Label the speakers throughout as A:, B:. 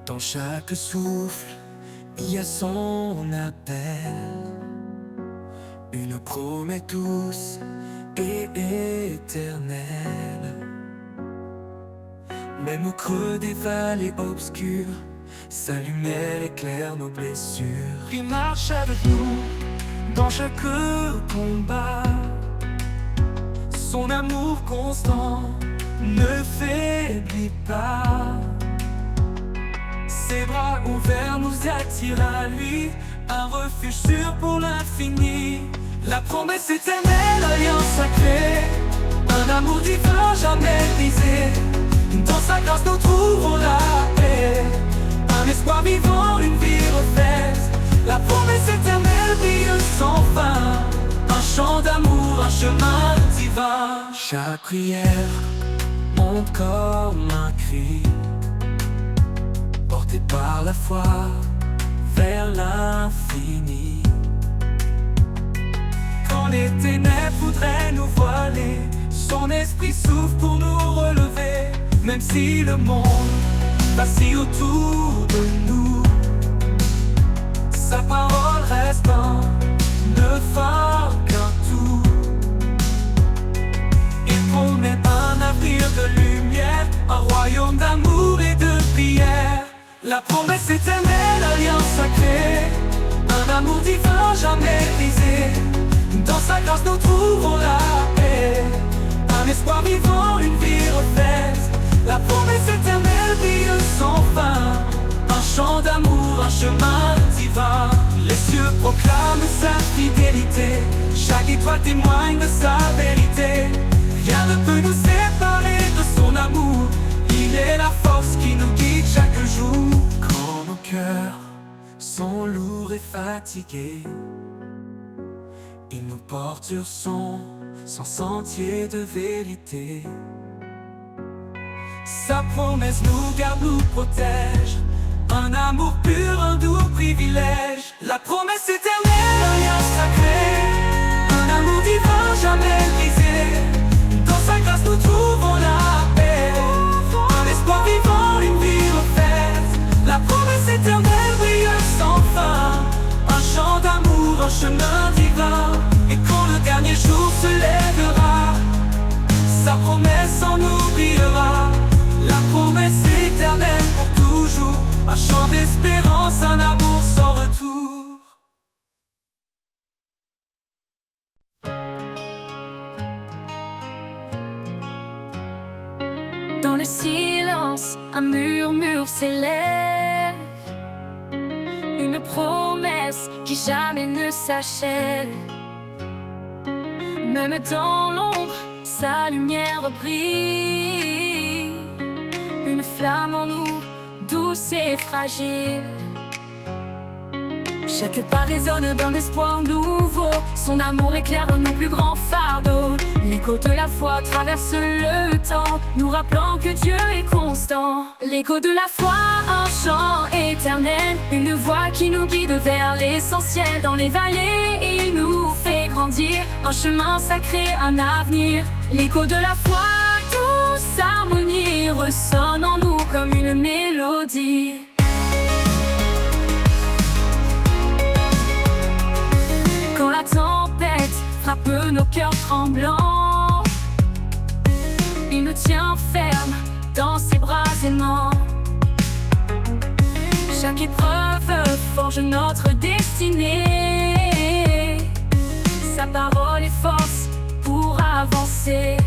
A: Dans chaque souffle, il y a son appel, une promesse douce et éternelle. Même au creux des vallées obscures, sa lumière éclaire nos blessures. Il marche avec nous dans chaque combat. Son amour constant ne faiblit pas. Ses bras ouverts nous attirent à lui, un refuge sûr pour l'infini. La promesse éternelle, alliance sacrée, un amour divin jamais brisé. Dans sa grâce nous trouvons la paix, un espoir vivant, une vie refaite. La promesse éternelle brille sans fin, un chant d'amour, un chemin divin. Chaque prière monte comme un cri, porté par la foi vers l'infini. Quand les ténèbres voudraient nous voiler, son esprit souffle pour nous relever. Même si le monde vacille autour de nous, sa parole reste ne phare qu'un tout. Il promet un avenir de lumière, un royaume d'amour et de prière. La promesse éternelle, alliance sacrée, un amour divin jamais brisé. Dans sa grâce nous trouvons la paix, un espoir vivant, une vie refaite. La promesse éternelle brille sans fin, un chant d'amour, un chemin divin. Les cieux proclament sa fidélité, chaque étoile témoigne de sa vérité. Rien ne peut nous séparer de son amour, il est la force qui nous guide chaque jour. Quand nos cœurs sont lourds et fatigués, il nous porte sur son sentier de vérité. Sa promesse nous garde, nous protège, un amour pur, un doux privilège. La promesse éternelle, alliance sacrée, un amour divin jamais brisé. Dans sa grâce nous trouvons la paix, un espoir vivant, une vie refaite. La promesse éternelle brille sans fin, un chant d'amour, un chemin divin. Et quand le dernier jour se lèvera, sa promesse en nous brillera. La promesse éternelle pour toujours, un chant d'espérance, un amour sans retour.
B: Dans le silence, un murmure s'élève, une promesse qui jamais ne s'achève. Même dans l'ombre, sa lumière brille, une flamme en nous, douce et fragile. Chaque pas résonne d'un espoir nouveau, son amour éclaire nos plus grands fardeaux. L'écho de la foi traverse le temps, nous rappelant que Dieu est constant. L'écho de la foi, un chant éternel, une voix qui nous guide vers l'essentiel. Dans les vallées, il nous fait grandir, un chemin sacré, un avenir. L'écho de la foi, douce harmonie, ressonne en nous comme une mélodie. Quand la tempête frappe nos cœurs tremblants, il nous tient ferme dans ses bras aimants. Chaque épreuve forge notre destinée, sa parole est force pour avancer.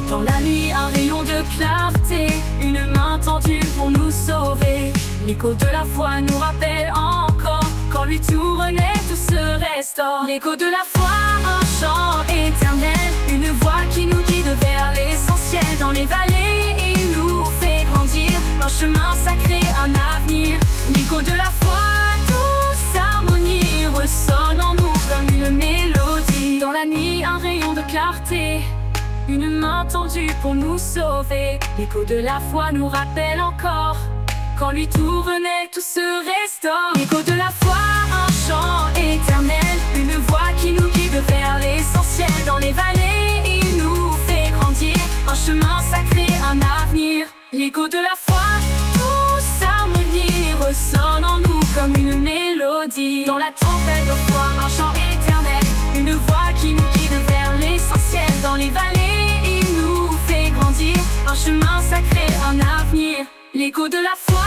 B: Dans la nuit, un rayon de clarté, une main tendue pour nous sauver. L'écho de la foi nous rappelle encore, quand lui tout renaît, tout se restaure. L'écho de la foi, un chant éternel, une voix qui nous guide vers l'essentiel. Dans les vallées, il nous fait grandir, un chemin sacré, un avenir. L'écho de la foi, douce harmonie, ressonne en nous comme une mélodie. Dans la nuit, un rayon de clarté, une main tendue pour nous sauver. L'écho de la foi nous rappelle encore, quand lui tout renaît, tout se restaure. L'écho de la foi, un chant éternel, une voix qui nous guide vers l'essentiel. Dans les vallées, il nous fait grandir, un chemin sacré, un avenir. L'écho de la foi, L'écho de la foi,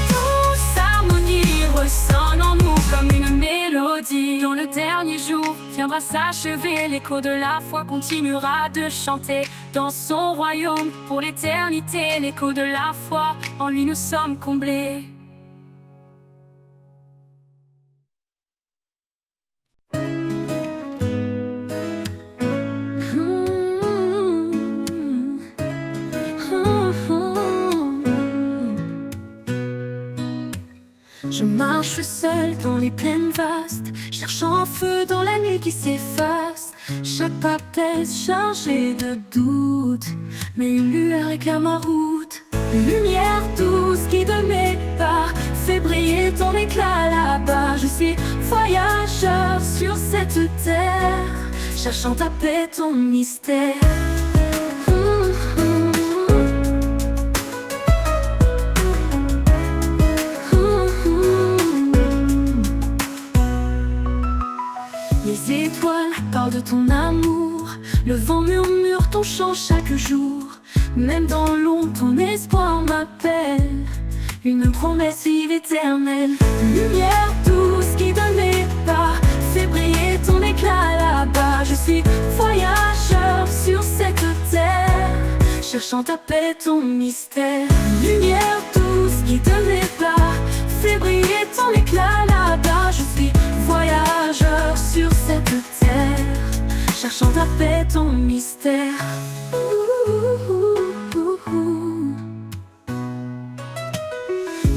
B: douce harmonie, ressonne en nous comme une mélodie. Dans le dernier jour viendra s'achever, l'écho de la foi continuera de chanter dans son royaume pour l'éternité. L'écho de la foi, en lui nous sommes comblés. Je marche seul dans les plaines vastes, cherchant un feu dans la nuit qui s'efface. Chaque pas pèse chargé de doutes, mais une lueur éclaire ma route. Une lumière douce guide mes pas, fait briller ton éclat là-bas. Je suis voyageur sur cette terre, cherchant ta paix, ton mystère. Les étoiles parlent de ton amour, le vent murmure ton chant chaque jour. Même dans l'ombre, ton espoir m'appelle, une promesse vive éternelle. Lumière douce qui donne mes pas, fait briller ton éclat là-bas. Je suis voyageur sur cette terre, cherchant ta paix, ton mystère. Lumière douce qui donne mes pas, fait briller ton éclat là-bas. Je suis voyageur sur cette terre, cherchant ta paix, ton mystère.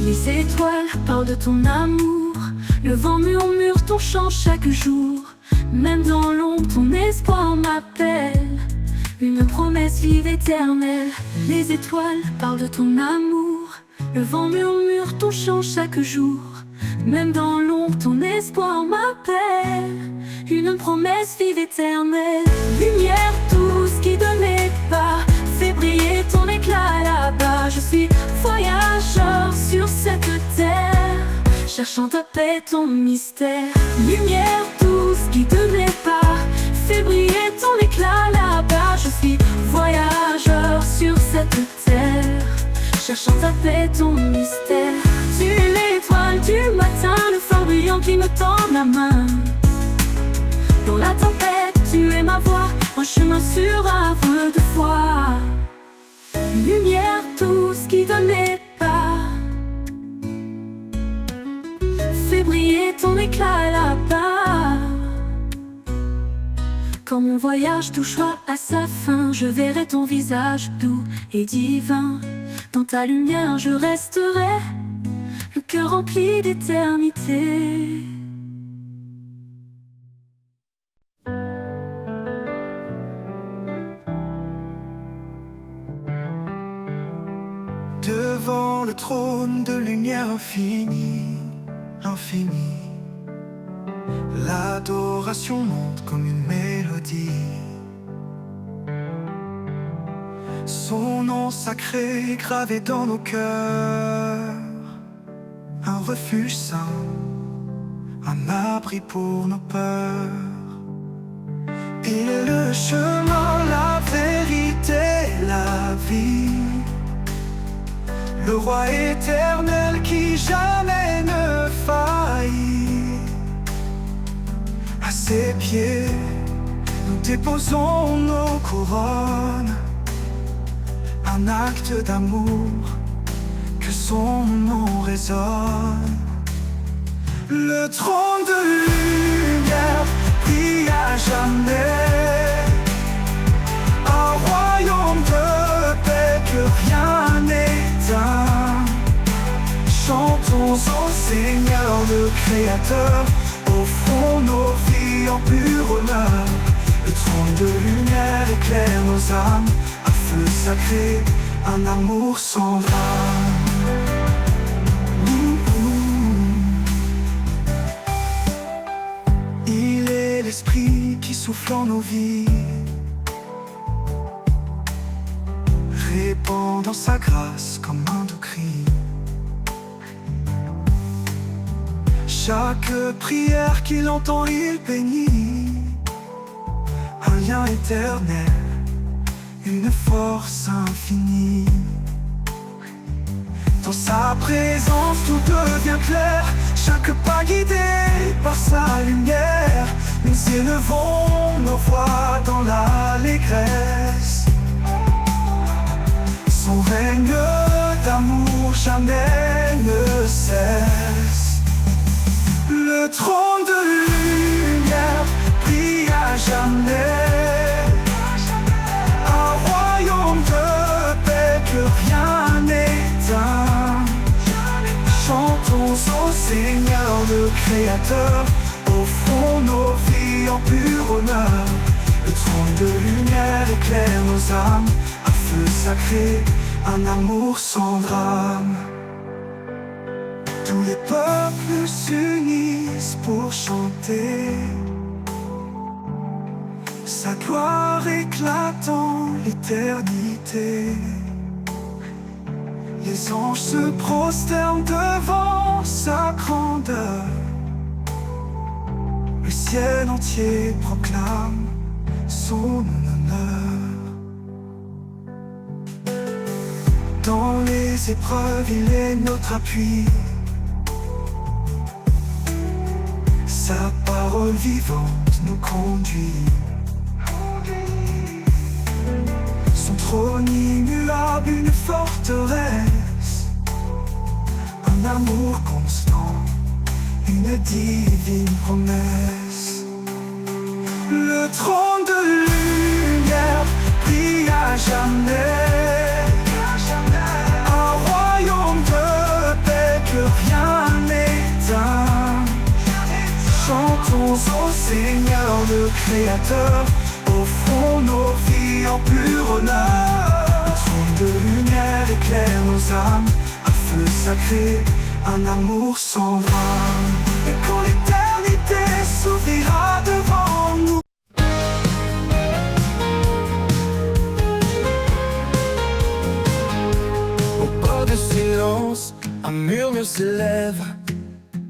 B: Les étoiles parlent de ton amour, le vent murmure ton chant chaque jour. Même dans l'ombre, ton espoir m'appelle, une promesse vive éternelle. Les étoiles parlent de ton amour, le vent murmure ton chant chaque jour. Même dans l'ombre, ton espoir m'appelle, une promesse vive éternelle. Lumière douce qui donne mes pas, fait briller ton éclat là-bas. Je suis voyageur sur cette terre, cherchant ta paix, ton mystère. Lumière douce qui donne mes pas, fait briller ton éclat là-bas. Je suis voyageur sur cette terre, cherchant ta paix, ton mystère. Tu es l'étoile du matin, le phare brillant qui me tend la main. Dans la tempête, tu es ma voix, un chemin sûr havre de foi. Lumière douce qui donne mes pas, fais briller ton éclat là-bas. Quand mon voyage touchera à sa fin, je verrai ton visage doux et divin. Dans ta lumière je resterai, le cœur rempli d'éternité.
A: Devant le trône de lumière infinie, l'infini, l'adoration monte comme une mélodie. Son nom sacré gravé dans nos cœurs, un refuge saint, un abri pour nos peurs. Il est le chemin, la vérité, la vie, le roi éternel qui jamais ne faillit. À ses pieds, nous déposons nos couronnes, un acte d'amour, que son nom résonne. Le trône de lumière brille à jamais, un royaume de paix que rien n'éteint. Chantons au Seigneur le Créateur, offrons nos vies en pur honneur. Le trône de lumière éclaire nos âmes, un feu sacré, un amour sans drame. Il est l'esprit qui souffle en nos vies, répandant sa grâce comme un doux cri. Chaque prière qu'il entend, il bénit, un lien éternel, une force infinie. Dans sa présence tout devient clair, chaque pas guidé par sa lumière. Nous élevons nos voix dans l'allégresse. Son règne d'amour jamais ne cesse. Le trône de lumière brille à jamais. Un royaume de paix que rien n'éteint. Chantons au Seigneur le Créateur, offrons nos vies en pur honneur. Le trône de lumière éclaire nos âmes, un feu sacré, un amour sans drame. Tous les peuples s'unissent pour chanter. Sa gloire éclate dans l'éternité. Les anges se prosternent devant sa grandeur. Le ciel entier proclame son honneur. Dans les épreuves, il est notre appui. Sa parole vivante nous conduit. Son trône immuable, une forteresse. Un amour constant, une divine promesse. Le trône de lumière brille à jamais. Un royaume de paix que rien n'éteint. Chantons au Seigneur le Créateur, offrons nos vies en pur honneur. Le trône de lumière éclaire nos âmes, un feu sacré, un amour sans drame. Et quand l'éternité s'ouvrira devant nous, au bord du silence, un murmure s'élève.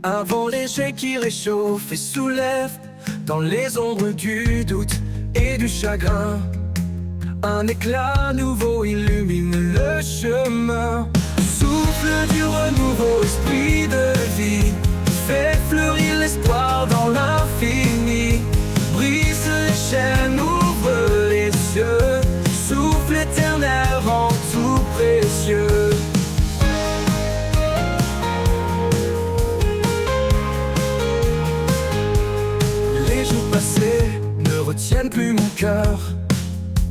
A: Un vent léger qui réchauffe et soulève. Dans les ombres du doute et du chagrin, un éclat nouveau illumine le chemin. Souffle du renouveau, esprit de vie, fait fleurir l'espoir dans l'infini. Brise les chaînes, ouvre les yeux, souffle éternel rend tout précieux. Ne retiennent plus mon cœur,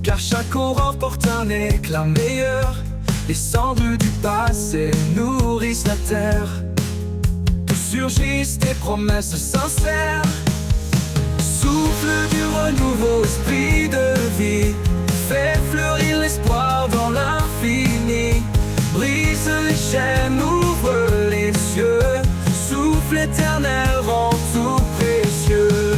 A: car chaque aurore porte un éclat meilleur. Les cendres du passé nourrissent la terre, d'où surgissent des promesses sincères. Souffle du renouveau, esprit de vie, fait fleurir l'espoir dans l'infini. Brise les chaînes, ouvre les yeux, souffle éternel rend tout précieux.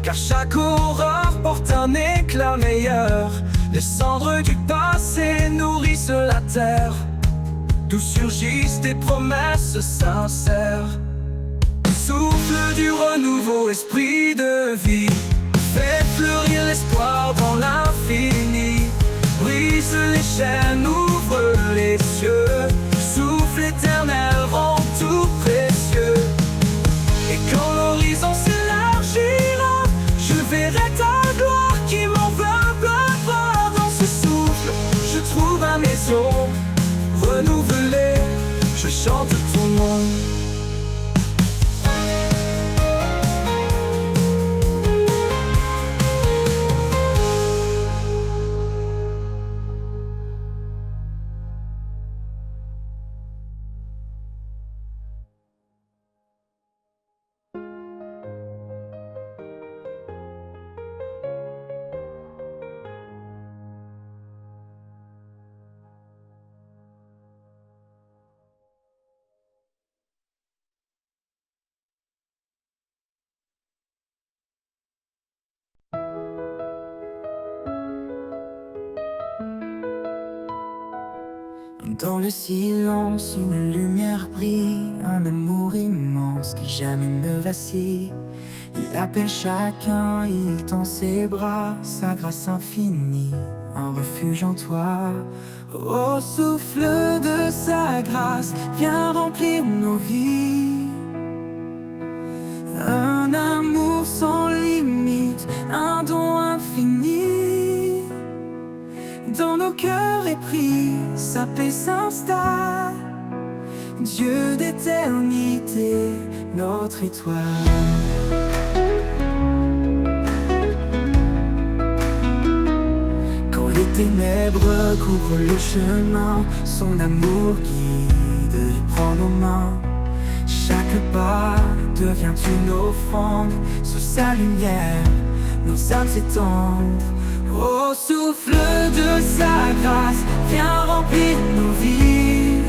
A: Car chaque aurore porte un éclat meilleur. Les cendres du passé nourrissent la terre, d'où surgissent des promesses sincères. Souffle du renouveau, esprit de vie, fait fleurir l'espoir dans l'infini. Brise les chaînes, ouvre les cieux, souffle éternel rend tout précieux. Et quand l'horizon s'élargira, je verrai ta gloire qui m'enveloppera. Dans ce souffle, je trouve ma maison renouvelée, je chante ton nom.
C: Dans le silence, une lumière brille, un amour immense qui jamais ne vacille. Il appelle chacun, il tend ses bras, sa grâce infinie, un refuge en toi. Au souffle de sa grâce, viens remplir nos vies. Un amour sans limite, un don infini. Dans nos cœurs épris, sa paix s'installe. Dieu d'éternité, notre étoile. Quand les ténèbres couvrent le chemin, son amour guide et prend nos mains. Chaque pas devient une offrande, sous sa lumière, nos âmes s'étendent. Au souffle de sa grâce, viens remplir nos vies.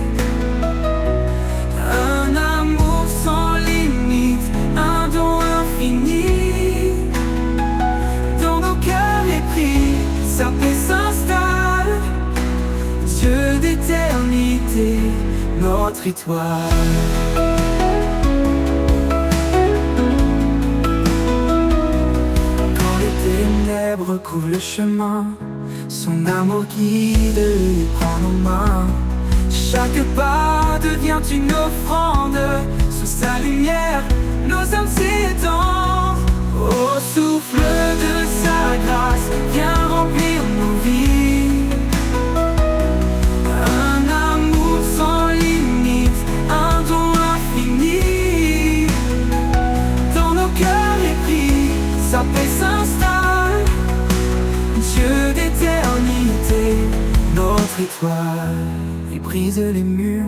C: Un amour sans limite, un don infini. Dans nos cœurs épris, sa paix s'installe. Dieu d'éternité, notre étoile. Couvre le chemin, son amour guide et prend nos mains. Chaque pas devient une offrande, sous sa lumière, nos âmes s'étendent. Au souffle de sa grâce, viens remplir nos vies. Un amour sans limite, un don infini. Dans nos cœurs épris, sa paix s'installe. Dieu d'éternité, notre étoile. Il brise les murs,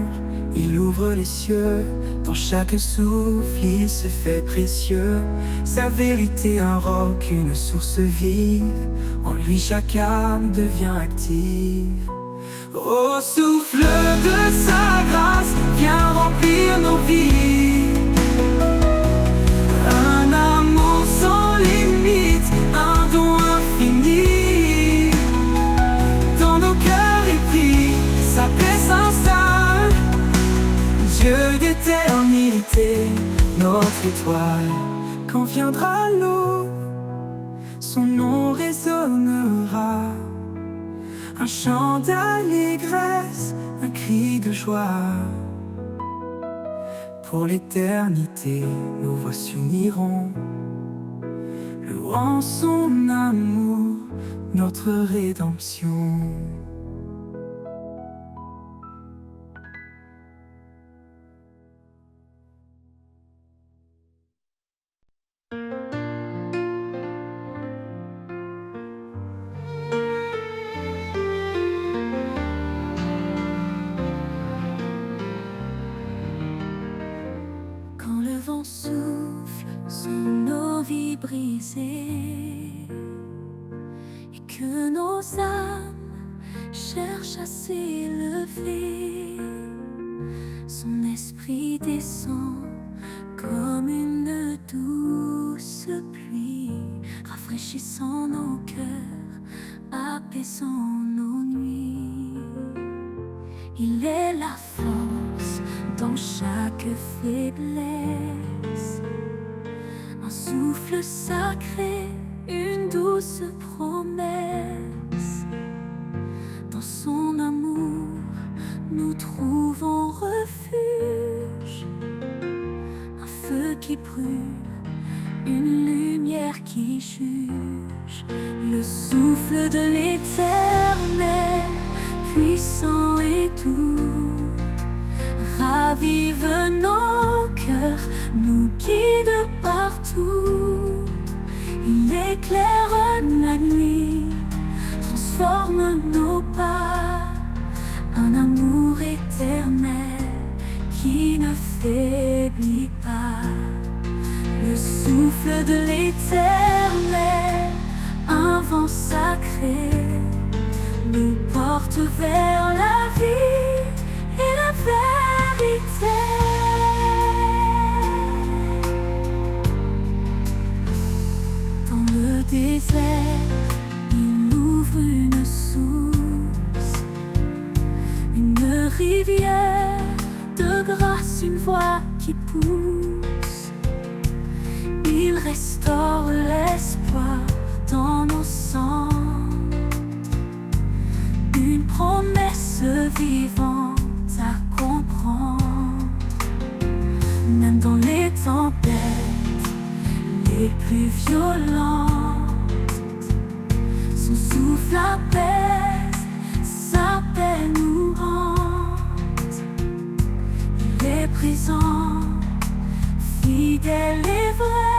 C: il ouvre les cieux. Dans chaque souffle, il se fait précieux. Sa vérité, un roc, une source vive. En lui, chaque âme devient active. Au souffle de sa grâce, viens remplir nos vies. Un amour sans limite, un don infini. Sa paix s'installe. Dieu d'éternité, notre étoile. Quand viendra l'aube, son nom résonnera. Un chant d'allégresse, un cri de joie. Pour l'éternité, nos voix s'uniront, louant son amour, notre rédemption.
B: Souffle sur nos vies brisées et que nos âmes cherchent à s'élever. Son esprit descend comme une douce pluie, rafraîchissant nos cœurs, apaisant nos nuits. Il est la force dans chaque faiblesse, un souffle sacré, une douce promesse. Dans son amour, nous trouvons refuge, un feu qui brûle, une lumière qui juge. Le souffle de l'éternel, puissant et doux, ravive nos cœurs, nous guide partout. Il éclaire la nuit, transforme nos pas. Un amour éternel qui ne faiblit pas. Le souffle de l'éternel, un vent sacré, nous porte vers la vie et la vérité. Dans le désert, il ouvre une source, une rivière de grâce, une voix qui pousse. Il restaure l'espoir dans nos sangs, une promesse vivante à comprendre. Même dans les tempêtes les plus violentes, son souffle apaise, sa paix nous hante. Il est présent, fidèle et vrai,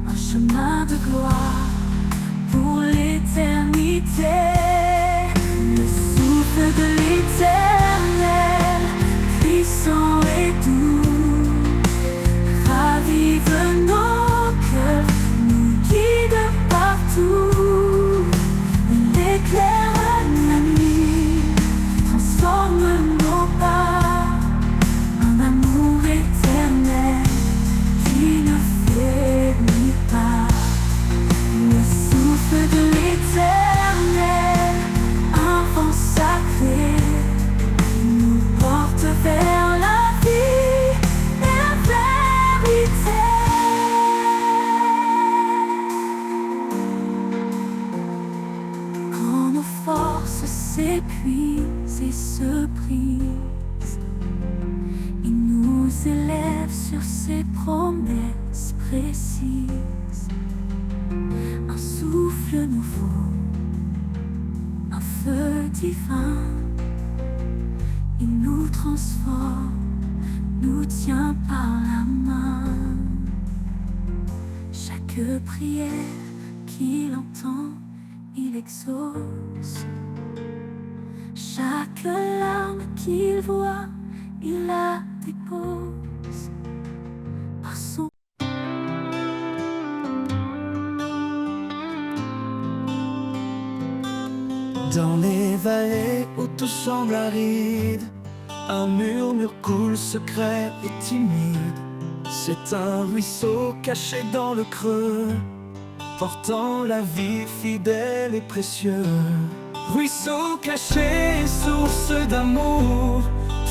B: un chemin de gloire pour l'éternité. Le souffle de l'éternel, puissant et doux, ravive nos cœurs, nous guide partout. Il éclaire la nuit, transforme nos pas, un amour éternel qui ne faiblit pas. Le souffle de l'éternel, un vent sacré, nous porte vers la vie et la vérité. Quand nos forces s'épuisent et se brisent, il nous élève sur ses promesses précises. Un souffle nouveau, un feu divin, il nous transforme, nous tient par la main. Chaque prière qu'il entend, il exauce. Chaque larme qu'il voit, il la dépose. Par son
C: Dans les vallées où tout semble aride, un murmure coule secret et timide. C'est un ruisseau caché dans le creux, portant la vie fidèle et précieux. Ruisseau caché, source d'amour,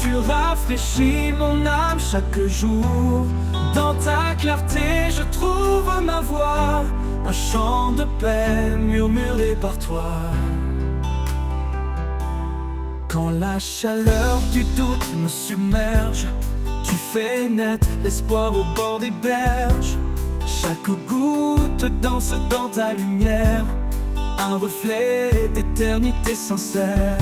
C: tu rafraîchis mon âme chaque jour. Dans ta clarté je trouve ma voix, un chant de paix murmuré par toi. Quand la chaleur du doute me submerge, tu fais naître l'espoir au bord des berges. Chaque goutte danse dans ta lumière, un reflet d'éternité sincère.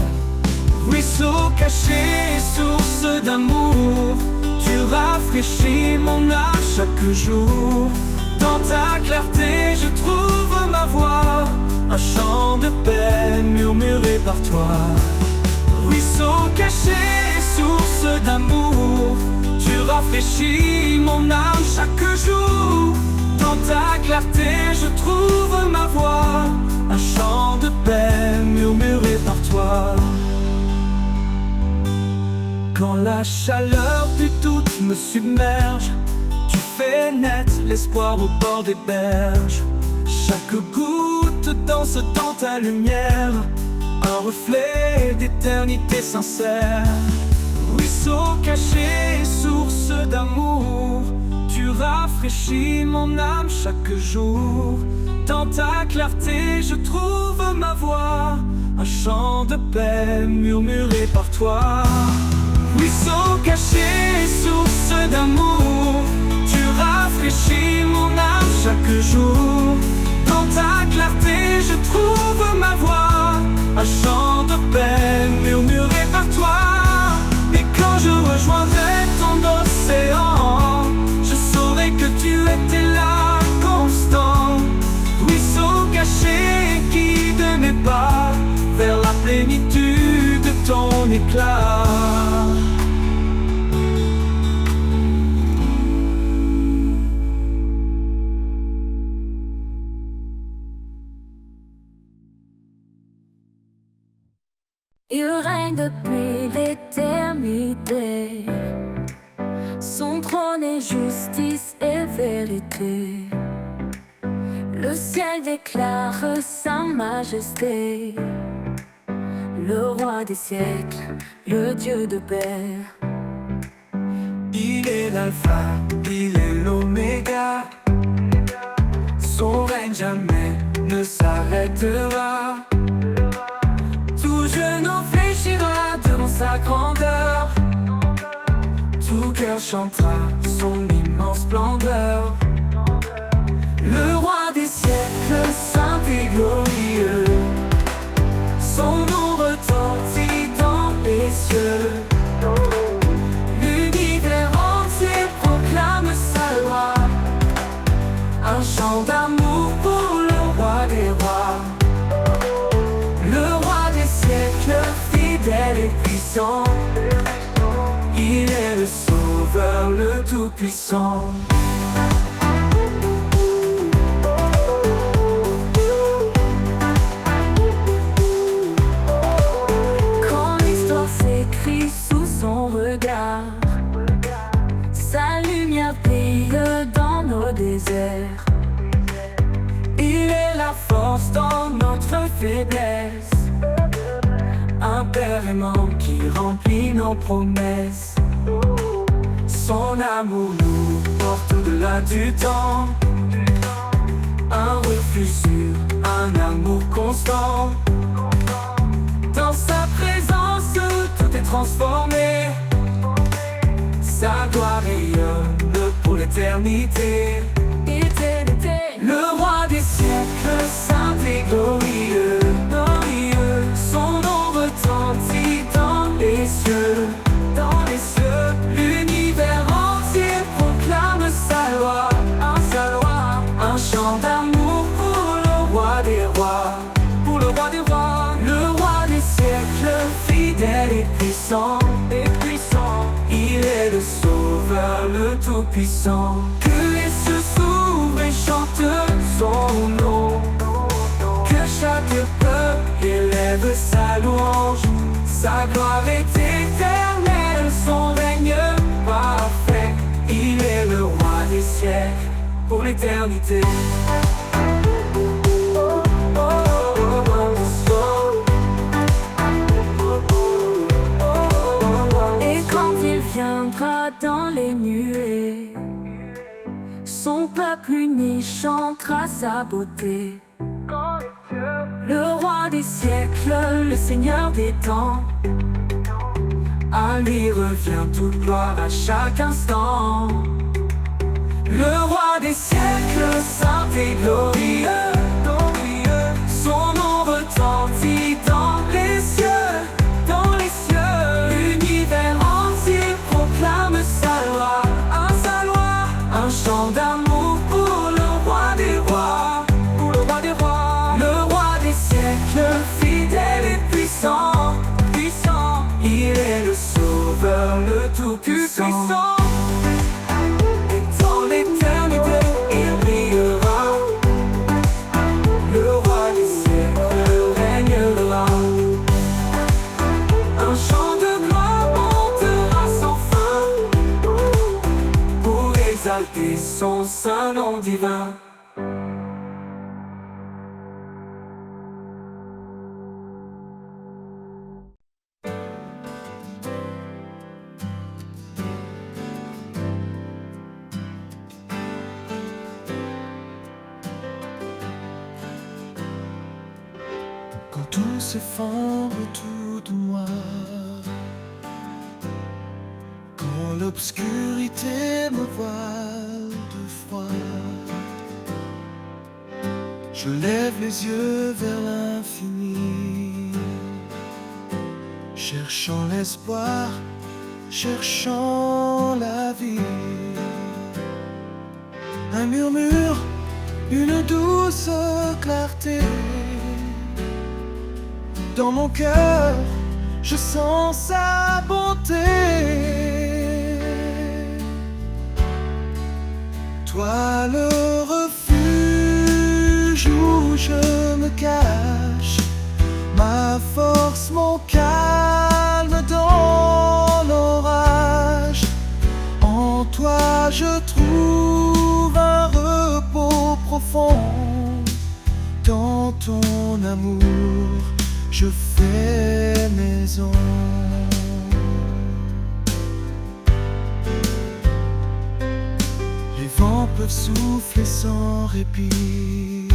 C: Ruisseau caché, source d'amour, tu rafraîchis mon âme chaque jour. Dans ta clarté je trouve ma voix, un chant de paix murmuré par toi. Ruisseau caché, source d'amour, tu rafraîchis mon âme chaque jour. Dans ta clarté je trouve ma voix, un chant de paix murmuré par toi. Quand la chaleur du doute me submerge, tu fais naître l'espoir au bord des berges. Chaque goutte danse dans ta lumière, un reflet d'éternité sincère. Ruisseau caché, source d'amour, tu rafraîchis mon âme chaque jour. Dans ta clarté je trouve ma voix, un chant de paix murmuré par toi. Ruisseau caché, source d'amour, tu rafraîchis mon âme chaque jour. Dans ta clarté je trouve ma voix, un chant de paix murmuré par toi. Et quand je rejoindrai ton océan, je saurai que tu étais là constant. Ruisseau caché, guide mes pas vers la plénitude de ton éclat.
B: Il règne depuis l'éternité, son trône est justice et vérité. Le ciel déclare sa majesté, le roi des siècles, le Dieu de paix.
C: Il est l'alpha, il est l'oméga. Son règne jamais ne s'arrêtera. Tout genou fléchira devant sa grandeur. Tout cœur chantera son immense splendeur. Le roi des siècles, saint et glorieux, son nom retentit dans les cieux. L'univers entier proclame sa loi, un chant d'amour pour le roi des rois. Le roi des siècles, fidèle et puissant, il est le sauveur, le tout-puissant.
B: Quand l'histoire s'écrit sous son regard, sa lumière brille dans nos déserts.
C: Il est la force dans notre faiblesse, un père aimant qui remplit nos promesses. Son amour nous porte au-delà du temps, un refuge sûr, un amour constant. Dans sa présence tout est transformé, sa gloire rayonne pour l'éternité. Le roi des siècles, saint et glorieux, son nom retentit dans les cieux. L'univers entier proclame sa loi, un chant d'amour pour le roi des rois. Le roi des siècles, fidèle et puissant, il est le sauveur, le tout-puissant. Que les cieux s'ouvrent et chantent son nom, que chaque peuple élève sa louange. Sa gloire est éternelle, son règne parfait. Il est le roi des siècles pour l'éternité.
B: Et quand il viendra dans les nuées, son peuple uni chantera sa beauté. Le roi des siècles, le Seigneur des temps,
C: À lui revient toute gloire à chaque instant. Le roi des siècles, saint et glorieux, son nom retentit dans les cieux. L'univers entier proclame sa loi, un chant d'amour pour le roi des rois. Le roi des siècles, fidèle et puissant, il est le sauveur, le tout-puissant. Et dans l'éternité, il brillera. Le roi des siècles régnera. Un chant de gloire montera sans fin, pour exalter son saint nom divin.
D: Quand tout s'effondre autour de moi, quand l'obscurité me voile de froid, je lève les yeux vers l'infini, cherchant l'espoir, cherchant la vie. Un murmure, une douce clarté. Dans mon cœur, je sens sa bonté. Toi le refuge où je me cache, ma force, mon calme dans l'orage. En toi je trouve un repos profond. Dans ton amour je fais
C: fait maison. Les vents peuvent souffler sans répit,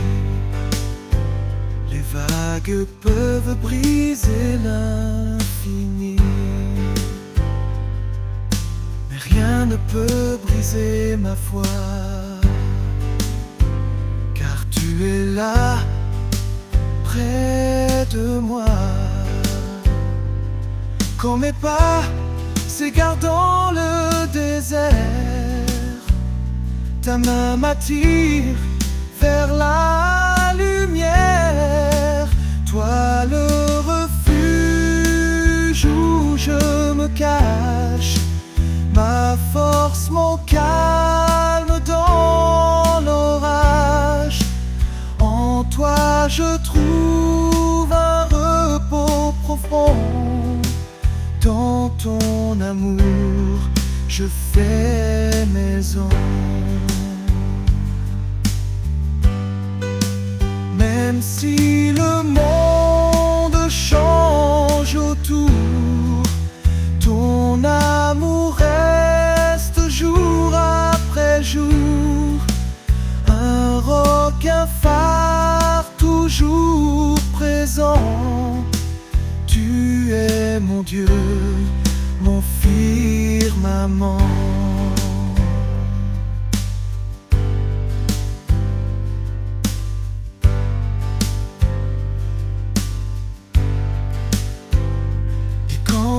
C: les vagues peuvent briser l'infini, mais rien ne peut briser ma foi, car tu es là, près de moi. Quand mes pas s'égarent dans le désert, ta main m'attire vers la lumière. Toi le refuge où je me cache, ma force, mon calme dans l'orage. En toi je trouve un repos profond. Dans ton amour je fais maison. Même si le monde change autour, ton amour reste jour après jour. Un roc, un phare toujours présent. Tu es mon Dieu, mon firmament.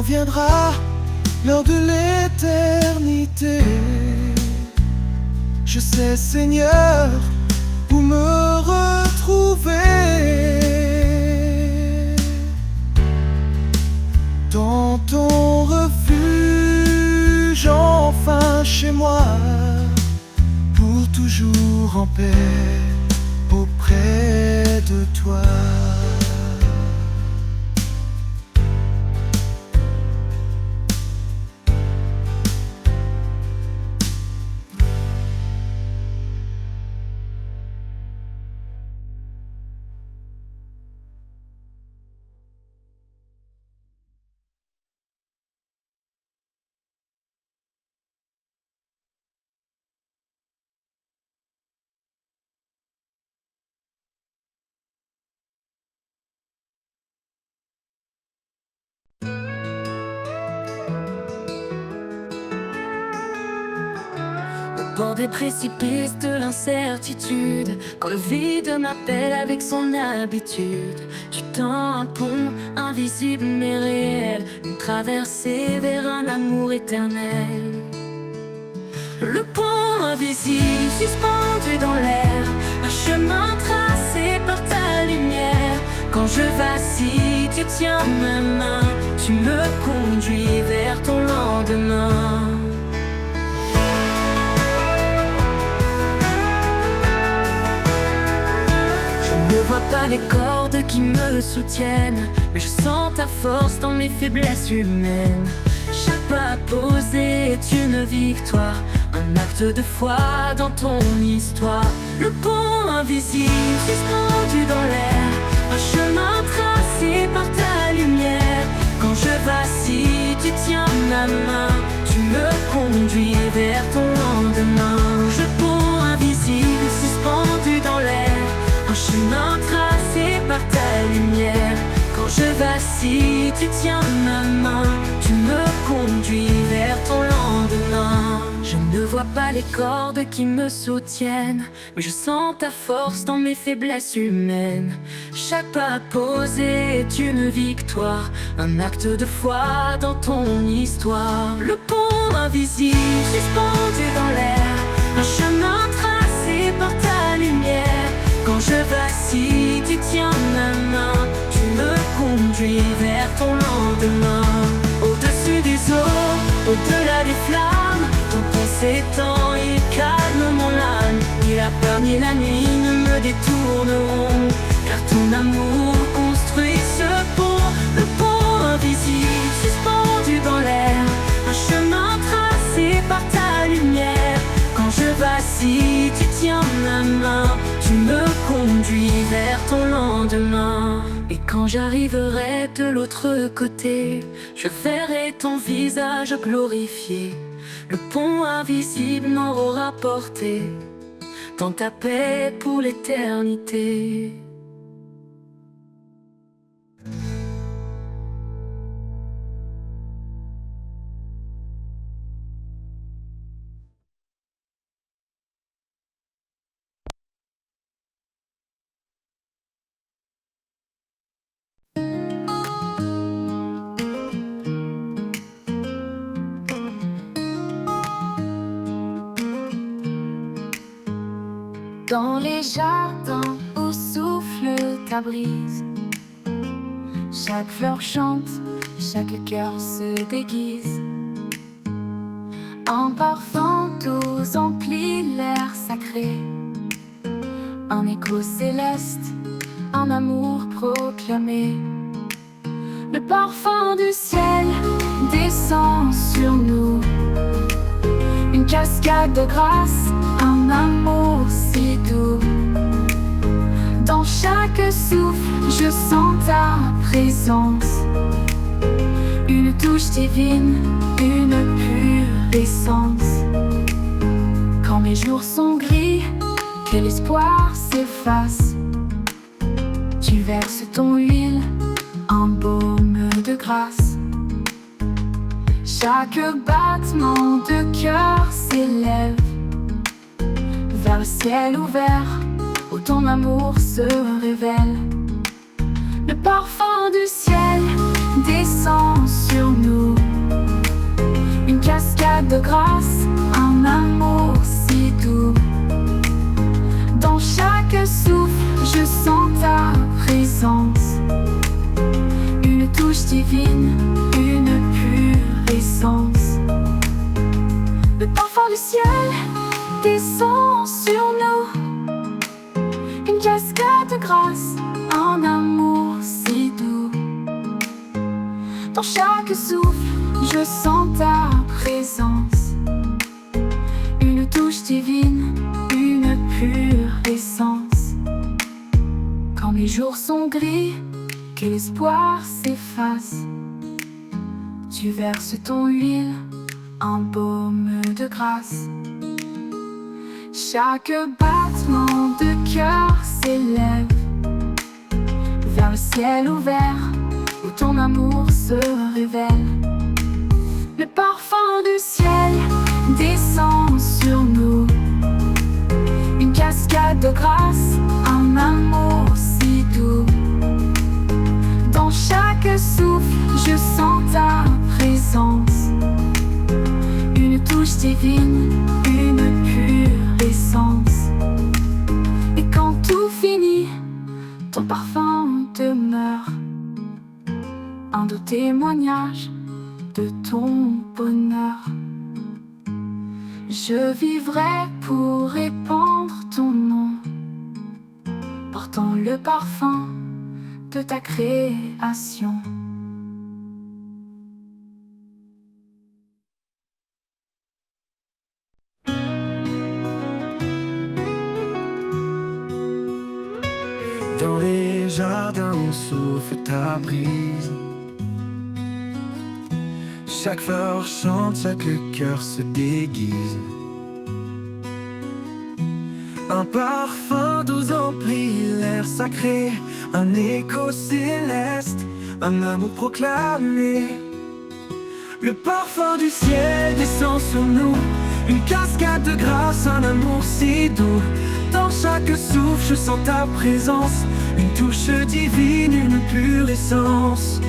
C: Viendra l'heure de l'éternité, je sais, Seigneur, où me retrouver. Dans ton refuge, enfin chez moi, pour toujours en paix auprès de toi.
B: Au bord des précipices de l'incertitude, quand le vide m'appelle avec son habitude, je tends un pont invisible mais réel, une traversée vers un amour éternel. Le pont invisible suspendu dans l'air, un chemin tracé par ta lumière. Quand je vacille, tu tiens ma main, tu me conduis vers ton lendemain. Je ne vois pas les cordes qui me soutiennent, mais je sens ta force dans mes faiblesses humaines. Chaque pas posé est une victoire, un acte de foi dans ton histoire. Le pont invisible suspendu dans l'air, un chemin tracé par ta lumière. Quand je vacille, tu tiens ma main, tu me conduis vers ton lendemain. Le pont invisible suspendu dans l'air, un chemin tracé par ta lumière. Quand je vacille, tu tiens ma main, tu me conduis vers ton lendemain. Je ne vois pas les cordes qui me soutiennent, mais je sens ta force dans mes faiblesses humaines. Chaque pas posé est une victoire, un acte de foi dans ton histoire. Le pont invisible suspendu dans l'air, un chemin tracé par ta lumière. Quand je vacille, tu tiens ma main, tu me conduis vers ton lendemain. Au-dessus des eaux, au-delà des flammes, ton pont s'étend, il calme mon âme. Ni la peur ni la nuit ne me détourneront, car ton amour construit ce pont. Le pont invisible suspendu dans l'air, un chemin tracé par ta lumière. Quand je vacille, tu tiens ma main, tu me conduis vers ton lendemain. Et Quand j'arriverai de l'autre côté, je verrai ton visage glorifié. Le pont invisible n'aura porté dans ta paix pour l'éternité. Dans les jardins où souffle ta brise, chaque fleur chante, chaque cœur se déguise. Un parfum doux emplit l'air sacré, un écho céleste, un amour proclamé. Le parfum du ciel descend sur nous, une cascade de grâce, un amour si doux. Dans chaque souffle, je sens ta présence, une touche divine, une pure essence. Quand mes jours sont gris, que l'espoir s'efface, tu verses ton huile, un baume de grâce. Chaque battement de cœur s'élève vers le ciel ouvert où ton amour se révèle. Le parfum du ciel descend sur nous, une cascade de grâce, un amour si doux. Dans chaque souffle, je sens ta présence, une touche divine, une pure essence. Le parfum du ciel descend sur nous, une cascade de grâce, un amour si doux. Dans chaque souffle, je sens ta présence, une touche divine, une pure essence. Quand mes jours sont gris, que l'espoir s'efface, tu verses ton huile, un baume de grâce. Chaque battement de cœur s'élève vers le ciel ouvert où ton amour se révèle. Le parfum du ciel descend sur nous, une cascade de grâce, un amour si doux. Dans chaque souffle, je sens ta présence, une touche divine, une pure essence. Et quand tout finit, ton parfum demeure, un doux témoignage de ton bonheur. Je vivrai pour répandre ton nom, portant le parfum de ta création.
C: Dans les jardins où souffle ta brise, chaque fleur chante, chaque cœur se déguise. Un parfum doux emplit l'air sacré, un écho céleste, un amour proclamé. Le parfum du ciel descend sur nous, une cascade de grâce, un amour si doux. Dans chaque souffle, je sens ta présence, une touche divine, une pure essence.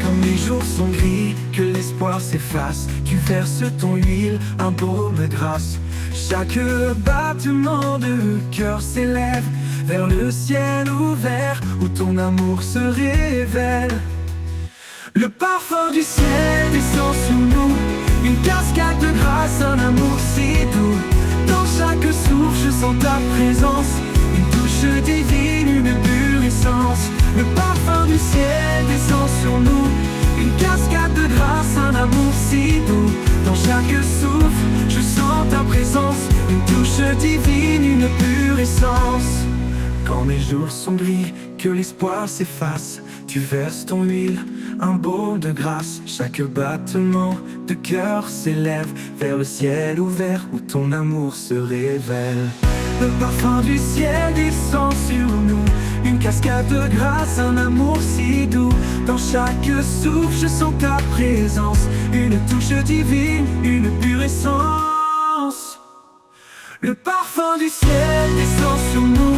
C: Quand mes jours sont gris, que l'espoir s'efface, tu verses ton huile, un baume de grâce. Chaque battement de cœur s'élève vers le ciel ouvert où ton amour se révèle. Le parfum du ciel descend sur nous, une cascade de grâce, un amour si doux. Dans chaque souffle, je sens ta présence, une touche divine, une pure essence. Le parfum du ciel descend sur nous, une cascade de grâce, un amour si doux. Dans chaque souffle, je sens ta présence, une touche touche divine, une pure essence. Quand mes jours sont gris, que l'espoir s'efface, tu verses ton huile, un baume de grâce. Chaque battement de cœur s'élève vers le ciel ouvert où ton amour se révèle. Le parfum du ciel descend sur nous, une cascade de grâce, un amour si doux. Dans chaque souffle je sens ta présence, une touche divine, une pure essence. Le parfum du ciel descend sur nous,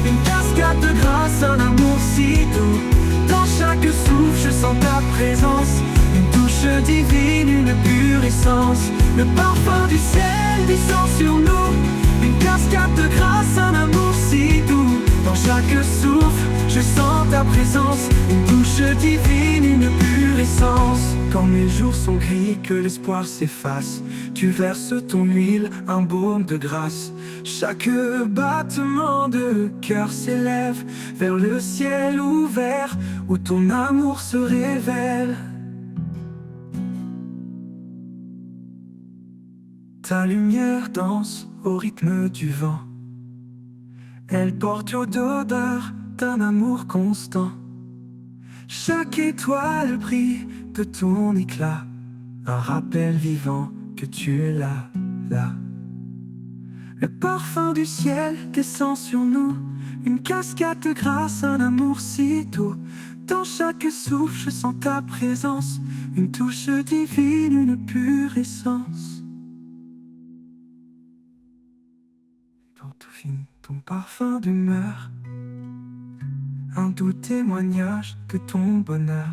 C: une cascade de grâce, un amour si doux. Dans chaque souffle je sens ta présence, une touche divine, une pure essence. Le parfum du ciel descend sur nous, une cascade de grâce, un amour si doux. Dans chaque souffle je sens ta présence, une touche divine, une pure essence. Quand mes jours sont gris, que l'espoir s'efface, tu verses ton huile, un baume de grâce. Chaque battement de cœur s'élève vers le ciel ouvert où ton amour se révèle. Ta lumière danse au rythme du vent, elle porte l'odeur d'un amour constant. Chaque étoile brille de ton éclat, un rappel vivant que tu es là, là. Le parfum du ciel descend sur nous, une cascade de grâce, un amour si doux. Dans chaque souffle je sens ta présence, une touche divine, une pure essence. Dans tout finit ton parfum demeure, un doux témoignage de ton bonheur.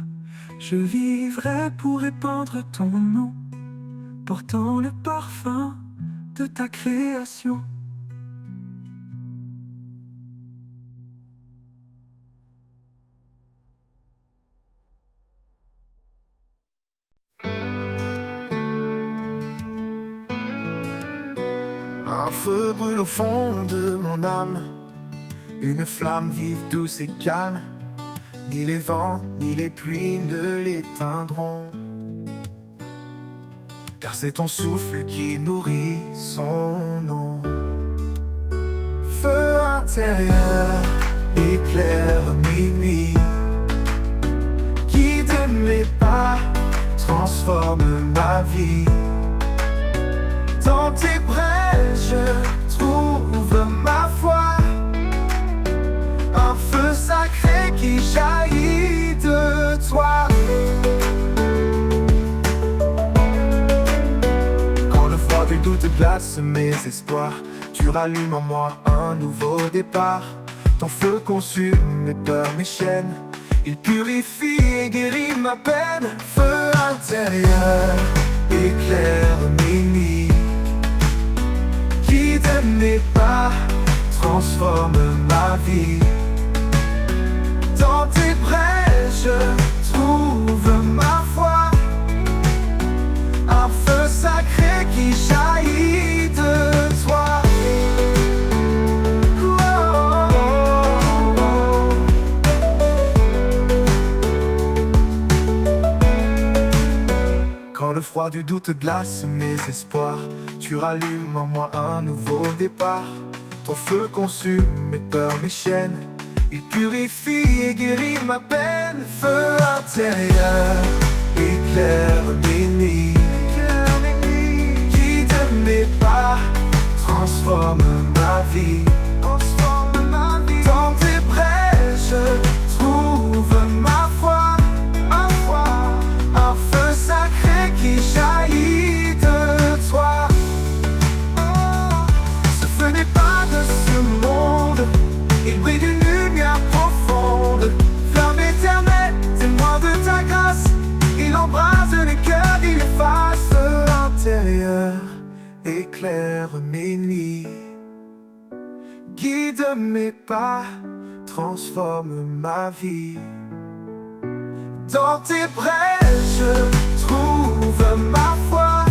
C: Je vivrai pour répandre ton nom, portant le parfum de ta création.
D: Un feu brûle au fond de mon âme, une flamme vive, douce et calme. Ni les vents, ni les pluies ne l'éteindront, car c'est ton souffle qui nourrit son nom. Feu intérieur, éclaire mes nuits, guide mes pas, transforme ma vie. Dans tes braises je trouve ma foi, un feu sacré qui jaillit de toi. Quand le froid du doute glace mes espoirs, tu rallumes en moi un nouveau départ. Ton feu consume mes peurs, mes chaînes, il purifie et guérit ma peine. Feu intérieur, éclaire mes nuits, guide mes pas, transforme ma vie. Dans tes braises je trouve ma foi, un feu sacré qui jaillit de toi. Oh, oh, oh. Quand le froid du doute glace mes espoirs, tu rallumes en moi un nouveau départ. Ton feu consume mes peurs, mes chaînes, il purifie et guérit ma peine. Feu intérieur, éclaire mes nuits, guide mes pas, transforme ma vie. Dans tes braises je trouve ma foi, un feu sacré qui jaillit de toi. Ce feu n'est pas de ce monde, il brille d'une lumière profonde. Flamme éternelle, témoin de ta grâce, il embrase les cœurs, il efface. Feu intérieur, éclaire mes nuits, guide mes pas, transforme ma vie. Dans tes braises je trouve ma foi,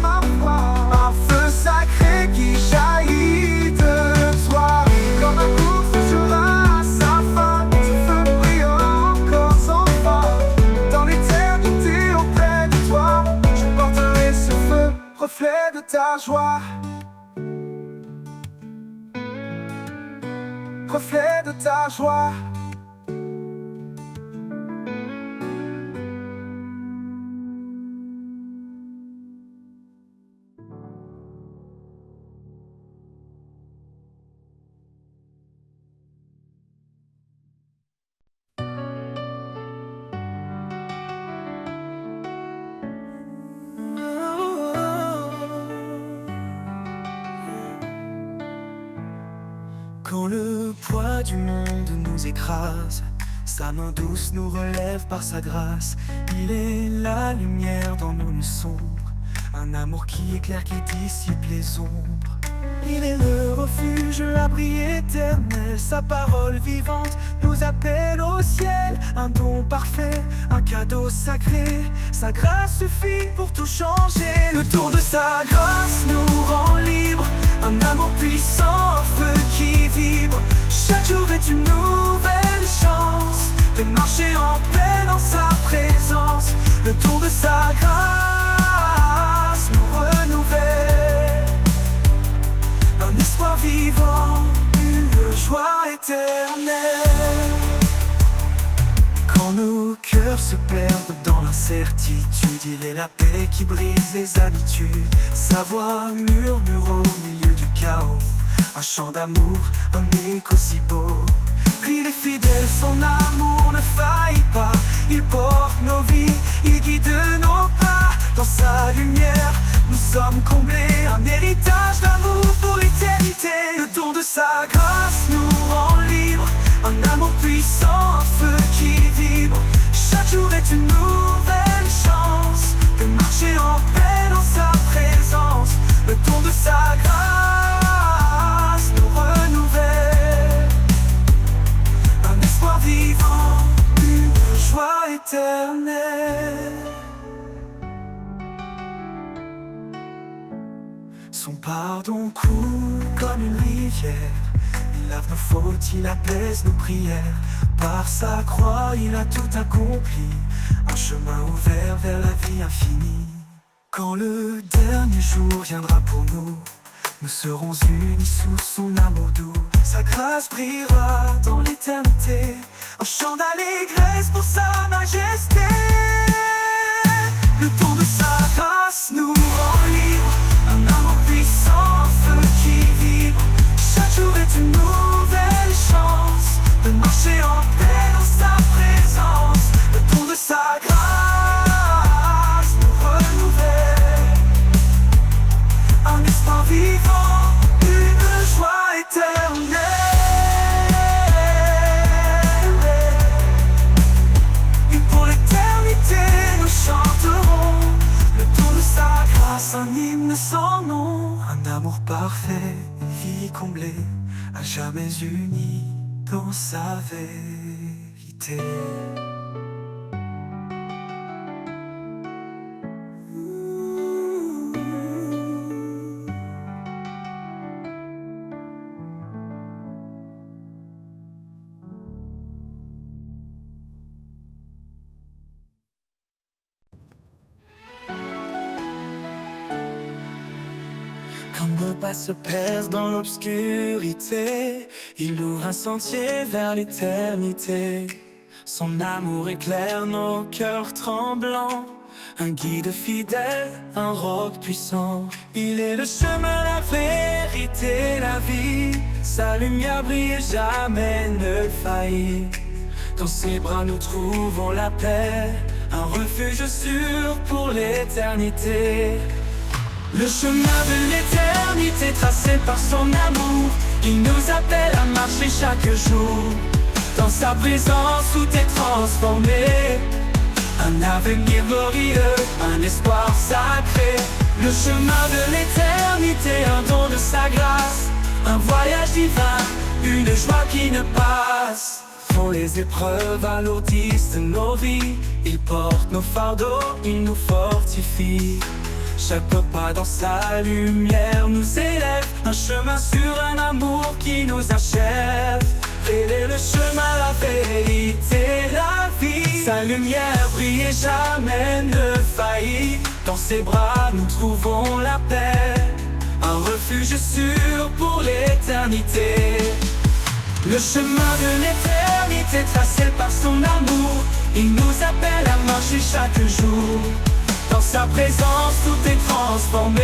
D: un feu sacré qui jaillit de toi. Comme un course jouera à sa fin, ce feu brille encore sans fin. Dans l'éternité auprès de toi, je porterai ce feu, reflet de ta joie. reflet de ta joie. Quand le poids du monde nous écrase, sa main douce nous relève par sa grâce. Il est la lumière dans nos nuits sombres, un amour qui éclaire, qui dissipe les ombres. Il est le refuge, l'abri éternel, sa parole vivante nous appelle au ciel. Un don parfait, un cadeau sacré, sa grâce suffit pour tout changer. Le tour de sa grâce nous rend libres, un amour puissant, un feu qui vibre. Chaque jour est une nouvelle chance de marcher en paix dans sa présence. Le tour de sa grâce nous renouvelle, un espoir vivant, une joie éternelle. Quand nos cœurs se perdent dans l'incertitude, il est la paix qui brise les habitudes. Sa voix murmure au milieu du chaos, un chant d'amour, un écho si beau. Il est fidèle, son amour ne faillit pas. Il porte nos vies, il guide nos pas. Dans sa lumière, nous sommes comblés, un héritage d'amour pour l'éternité. Le don de sa grâce nous rend libres, un amour puissant, un feu qui vibre. Chaque jour est une nouvelle chance de marcher en paix dans sa présence. Le don de sa grâce nous renouvelle, un espoir vivant, une joie éternelle. Son pardon coule comme une rivière, il lave nos fautes, il apaise nos prières. Par sa croix, il a tout accompli, un chemin ouvert vers la vie infinie. Quand le dernier jour viendra pour nous, nous serons unis sous son amour doux. Sa grâce brillera dans l'éternité, un chant d'allégresse pour sa majesté. Le don de sa grâce nous rend libres, un amour puissant, un feu qui vibre. Chaque jour est une nouvelle chance de marcher en paix dans sa présence. Le don de sa grâce nous renouvelle, un espoir vivant, une joie éternelle. Et pour l'éternité nous chanterons le don de sa grâce, un hymne sans nom. Un amour parfait, vie comblée, à jamais unis dans sa vérité. Quand nos pas se perdent dans l'obscurité, il ouvre un sentier vers l'éternité. Son amour éclaire nos cœurs tremblants, un guide fidèle, un roc puissant. Il est le chemin, la vérité, la vie. Sa lumière brille et jamais ne faillit. Dans ses bras nous trouvons la paix, un refuge sûr pour l'éternité. Le chemin de l'éternité tracé par son amour, il nous appelle à marcher chaque jour. Dans sa présence tout est transformé, un avenir glorieux, un espoir sacré. Le chemin de l'éternité, un don de sa grâce, un voyage divin, une joie qui ne passe. Quand les épreuves alourdissent nos vies, il porte nos fardeaux, il nous fortifie. Chaque pas dans sa lumière nous élève, un chemin sur un amour qui nous achève. Il est le chemin, la vérité, la vie. Sa lumière brille et jamais ne faillit. Dans ses bras nous trouvons la paix, un refuge sûr pour l'éternité.
A: Le chemin de l'éternité tracé par son amour, il nous appelle à marcher chaque jour. Dans sa présence tout est transformé,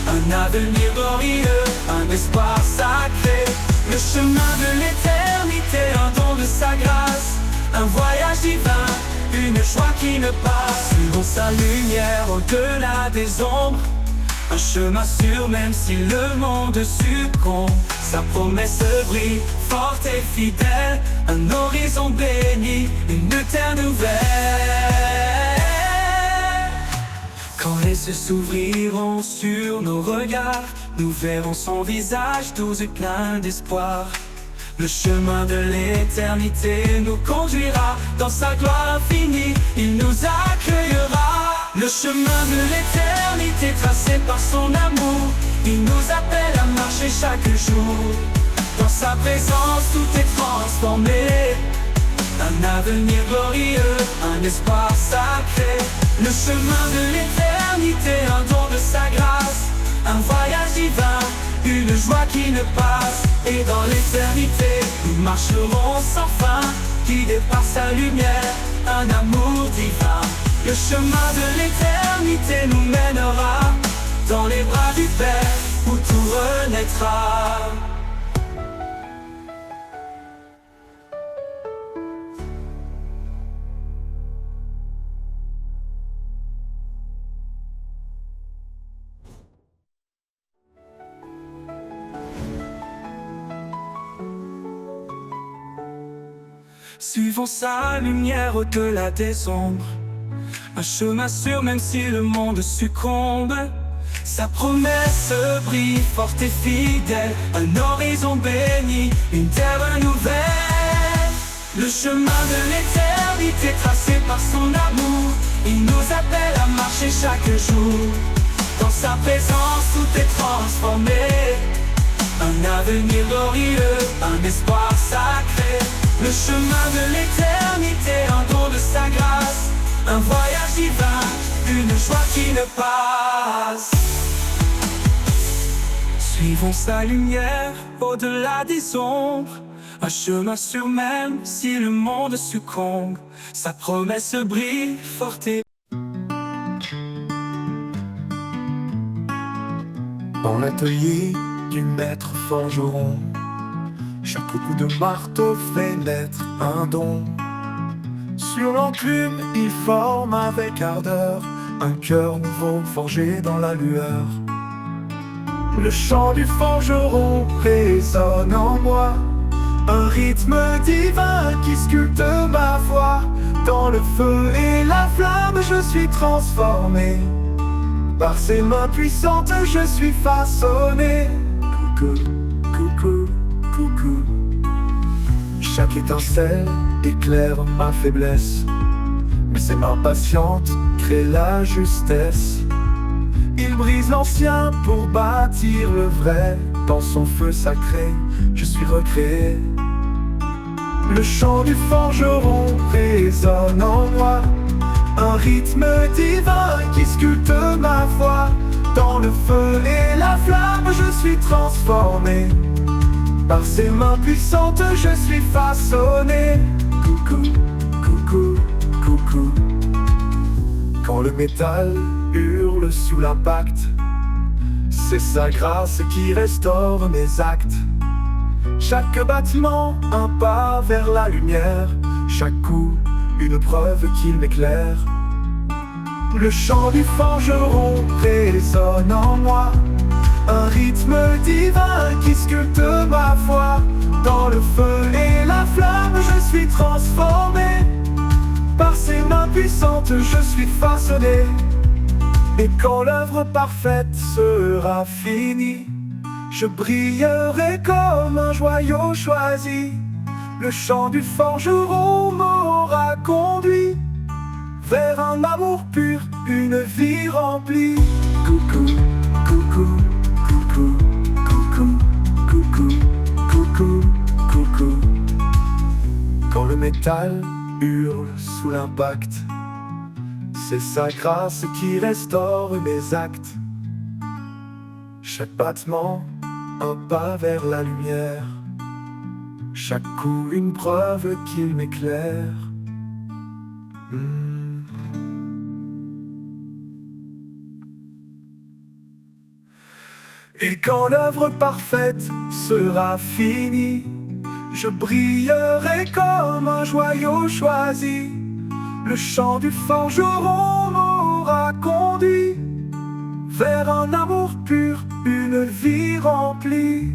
A: un avenir glorieux, un espoir sacré. Le chemin de l'éternité, un don de sa grâce, un voyage divin, une joie qui ne passe. Suivons sa lumière au-delà des ombres, un chemin sûr même si le monde succombe. Sa promesse brille, forte et fidèle, un horizon béni, une terre nouvelle. Quand les cieux s'ouvriront sur nos regards, nous verrons son visage doux et plein d'espoir. Le chemin de l'éternité nous conduira dans sa gloire infinie, il nous accueillera. Le chemin de l'éternité tracé par son amour, il nous appelle à marcher chaque jour. Dans sa présence tout est transformé, un avenir glorieux, un espoir sacré. Le chemin de l'éternité, un don de sa grâce, un voyage divin, une joie qui ne passe. Et dans l'éternité, nous marcherons sans fin, guidés par sa lumière, un amour divin. Le chemin de l'éternité nous mènera dans les bras du Père, où tout renaîtra. Suivons sa lumière au-delà des ombres, un chemin sûr même si le monde succombe. Sa promesse brille forte et fidèle, un horizon béni, une terre nouvelle. Le chemin de l'éternité tracé par son amour, il nous appelle à marcher chaque jour. Dans sa présence tout est transformé, un avenir glorieux, un espoir sacré. Le chemin de l'éternité, un don de sa grâce, un voyage divin, une joie qui ne passe. Suivons sa lumière au-delà des ombres, un chemin sûr même si le monde succombe. Sa promesse brille forte et...
D: Dans l'atelier du maître forgeron, chaque coup de marteau fait naître un don. Sur l'enclume, il forme avec ardeur un cœur nouveau forgé dans la lueur. Le chant du forgeron résonne en moi, un rythme divin qui sculpte ma voix. Dans le feu et la flamme, je suis transformé, par ses mains puissantes, je suis façonné. Coucou, coucou, coucou. Chaque étincelle éclaire ma faiblesse, mais ses mains patientes créent la justesse. Il brise l'ancien pour bâtir le vrai. Dans son feu sacré, je suis recréé. Le chant du forgeron résonne en moi, un rythme divin qui sculpte ma voix. Dans le feu et la flamme, je suis transformé, par ses mains puissantes, je suis façonné. Coucou, coucou, coucou. Quand le métal hurle sous l'impact, c'est sa grâce qui restaure mes actes. Chaque battement, un pas vers la lumière, chaque coup, une preuve qu'il m'éclaire. Le chant du forgeron résonne en moi, un rythme divin qui sculpte ma foi. Dans le feu et la flamme, je suis transformé, par ses mains puissantes, je suis façonné. Et quand l'œuvre parfaite sera finie, je brillerai comme un joyau choisi. Le chant du forgeron m'aura conduit vers un amour pur, une vie remplie. Coucou, coucou, coucou, coucou, coucou, coucou, coucou. Quand le métal hurle sous l'impact, c'est sa grâce qui restaure mes actes. Chaque battement, un pas vers la lumière, chaque coup une preuve qu'il m'éclaire. Et quand l'œuvre parfaite sera finie, je brillerai comme un joyau choisi. Le chant du forgeron m'aura conduit vers un amour pur, une vie remplie.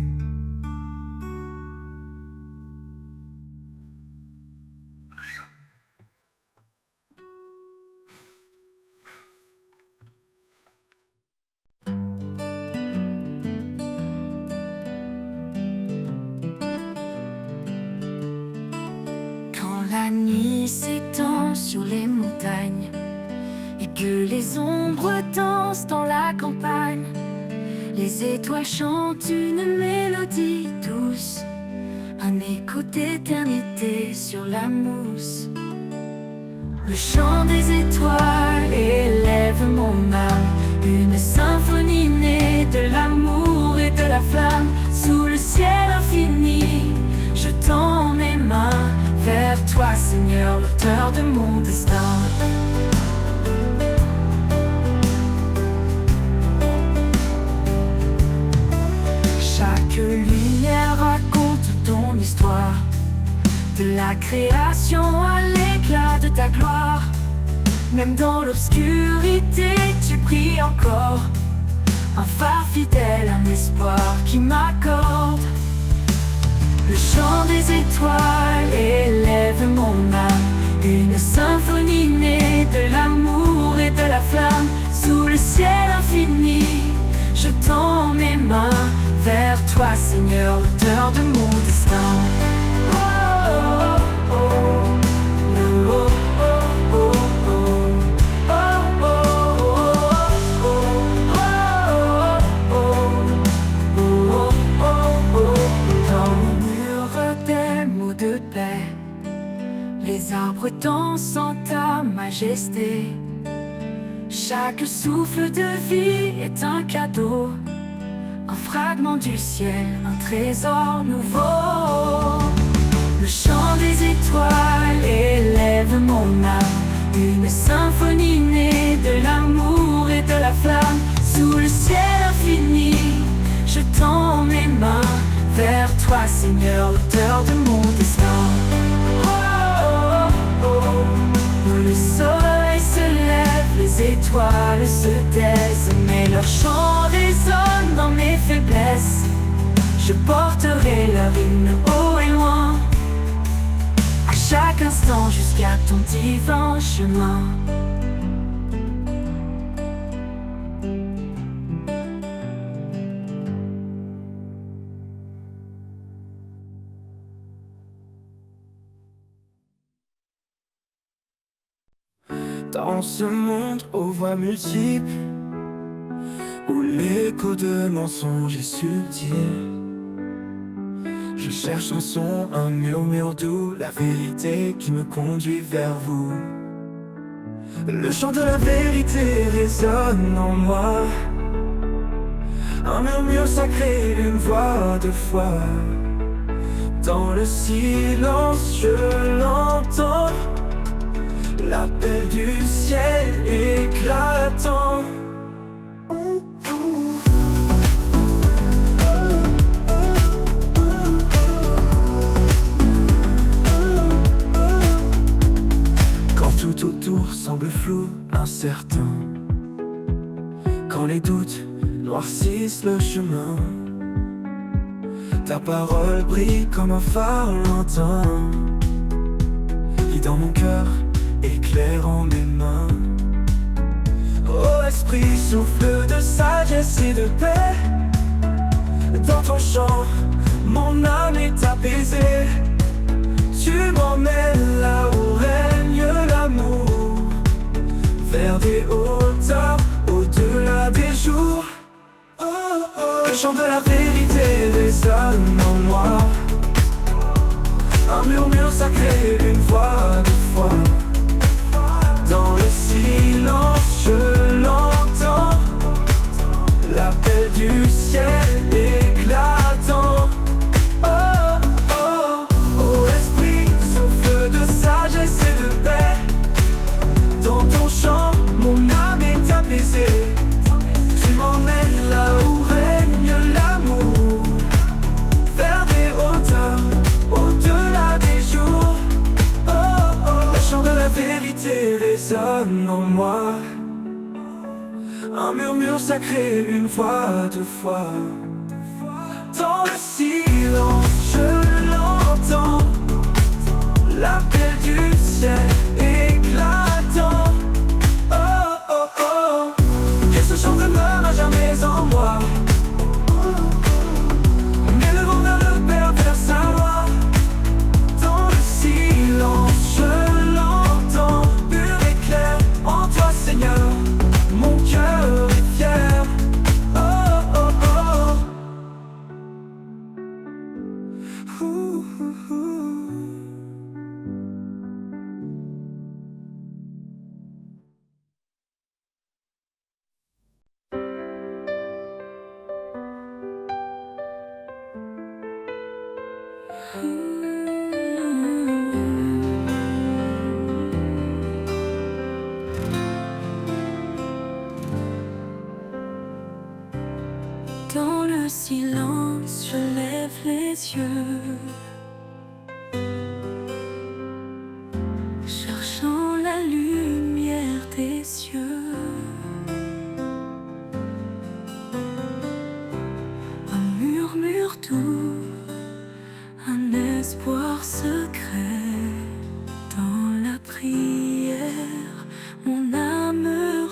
B: La nuit s'étend sur les montagnes et que les ombres dansent dans la campagne. Les étoiles chantent une mélodie douce, un écho d'éternité sur la mousse. Le chant des étoiles élève mon âme, une symphonie née de l'amour et de la flamme. Sous le ciel infini, je tends mes mains vers toi, Seigneur, l'auteur de mon destin. Chaque lumière raconte ton histoire, de la création à l'éclat de ta gloire. Même dans l'obscurité, tu brilles encore, un phare fidèle, un espoir qui m'accorde. Le chant des étoiles élève mon âme, une symphonie née de l'amour et de la flamme. Sous le ciel infini, je tends mes mains vers toi, Seigneur, l'auteur de mon destin. Oh, oh, oh, oh. Les arbres dansent en ta majesté. Chaque souffle de vie est un cadeau, un fragment du ciel, un trésor nouveau. Le chant des étoiles élève mon âme, une symphonie née de l'amour et de la flamme. Sous le ciel infini, je tends mes mains vers toi, Seigneur, l'auteur de mon destin. Le soleil se lève, les étoiles se taisent, mais leur chant résonne dans mes faiblesses. Je porterai leur hymne haut et loin, à chaque instant jusqu'à ton divin chemin.
C: Dans ce monde aux voix multiples, où l'écho de mensonges est subtil, je cherche un son, un murmure doux, la vérité qui me conduit vers vous. Le chant de la vérité résonne en moi, un murmure sacré, une voix de foi. Dans le silence je l'entends, l'appel du ciel éclatant. Quand tout autour semble flou, incertain, quand les doutes noircissent le chemin, ta parole brille comme un phare lointain, qui dans mon cœur éclairant mes mains. Oh Esprit, souffle de sagesse et de paix, dans ton chant, mon âme est apaisée. Tu m'emmènes là où règne l'amour, vers des hauteurs, au-delà des jours. Oh, oh. Le chant de la vérité résonne en moi, un murmure sacré, une voix de foi. Dans le silence je l'entends, l'appel du ciel éclatant. Oh, oh. sacrée une fois, deux fois. Dans le silence, je l'entends, l'appel du ciel éclatant. Oh, oh, oh. Et ce chant demeure à jamais en moi. Élevons vers le Père, vers sa loi. Dans le silence, je l'entends, pur et clair. En toi, Seigneur, mon cœur est fier. Oh, oh, oh. Ouh, ouh, ouh.
B: Dans le silence, je lève les yeux, cherchant la lumière des cieux. Un murmure doux, un espoir secret. Dans la prière, mon âme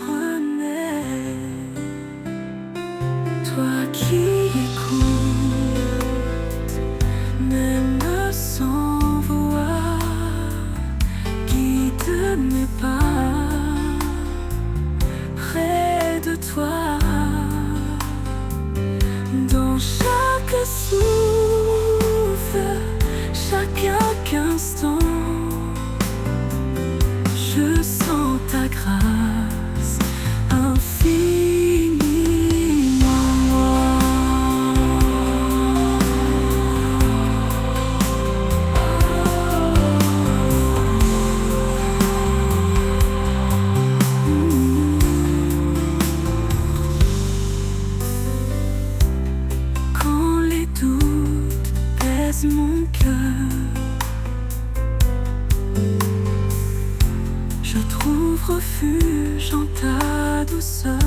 B: renaît. Toi qui écoutes, même sans voix, guide mes pas près de toi. Dans chaque souffle, chaque instant, je sens ta grâce infinie. Quand les doutes pèsent mon cœur, je trouve refuge en ta douceur.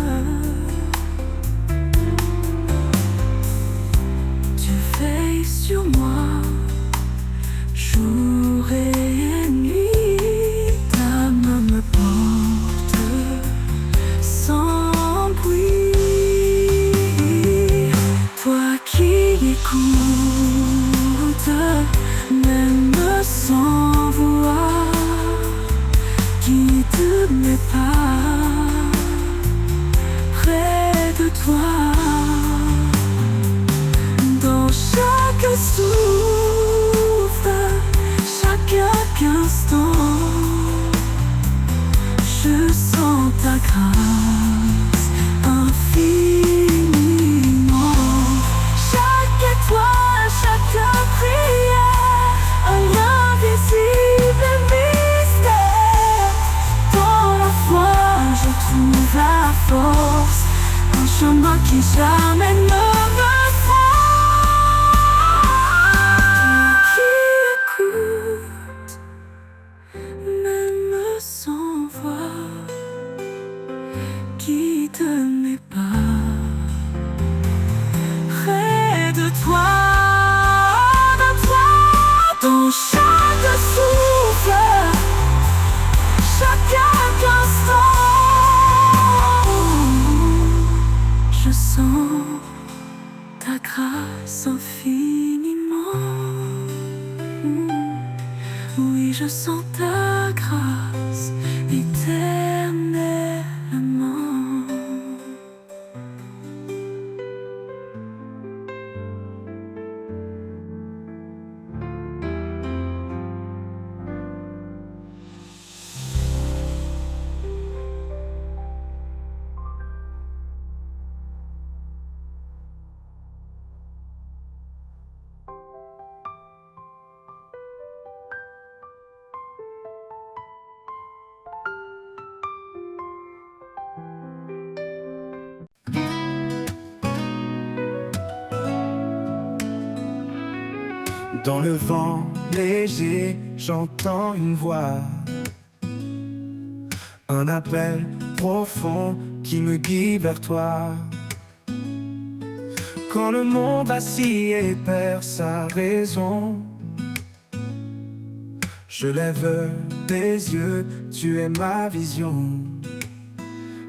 B: Tu veilles sur moi, jour et nuit. Ta main me porte sans bruit. Toi qui écoutes, même sans voix, guide mes pas près de toi. Dans chaque souffle, chaque instant, je sens ta grâce infiniment. Chaque étoile, chaque prière, un lien visible et mystère. Dans la foi, je trouve la force, un chemin qui jamais ne me qui écoute, même sans voix, guide mes pas près de toi. Dans chaque souffle, chaque instant, je sens ta grâce infiniment. Oui, je sens ta grâce éternellement.
C: Dans le vent léger, j'entends une voix, un appel profond qui me guide vers toi. Quand le monde vacille et perd sa raison, je lève des yeux, tu es ma vision.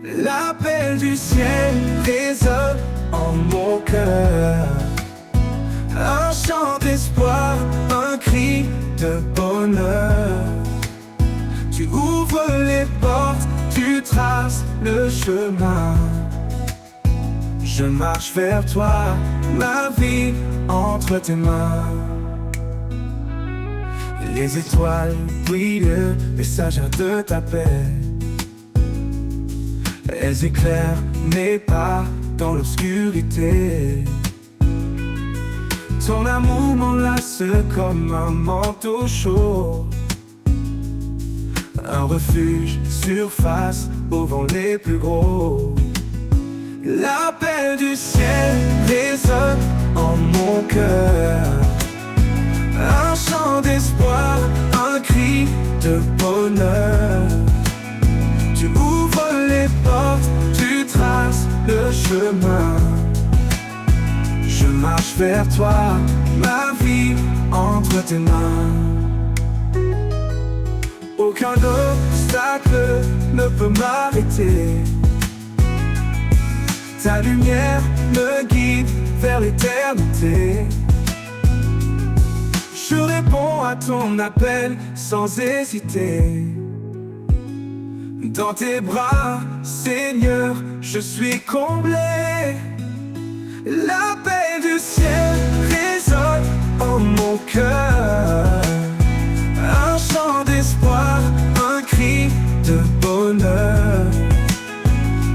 C: L'appel du ciel résonne en mon cœur. Un chant d'espoir, un cri de bonheur. Tu ouvres les portes, tu traces le chemin. Je marche vers toi, ma vie entre tes mains. Les étoiles brillent, messagères de ta paix. Elles éclairent mes pas dans l'obscurité. Ton amour m'enlace comme un manteau chaud. Un refuge surface aux vents les plus gros. L'appel du ciel résonne en mon cœur. Un chant d'espoir, un cri de bonheur. Tu ouvres les portes, tu traces le chemin. Je marche vers toi, ma vie entre tes mains. Aucun obstacle ne peut m'arrêter. Ta lumière me guide vers l'éternité. Je réponds à ton appel sans hésiter. Dans tes bras, Seigneur, je suis comblé. L'appel du ciel résonne en mon cœur. Un chant d'espoir, un cri de bonheur.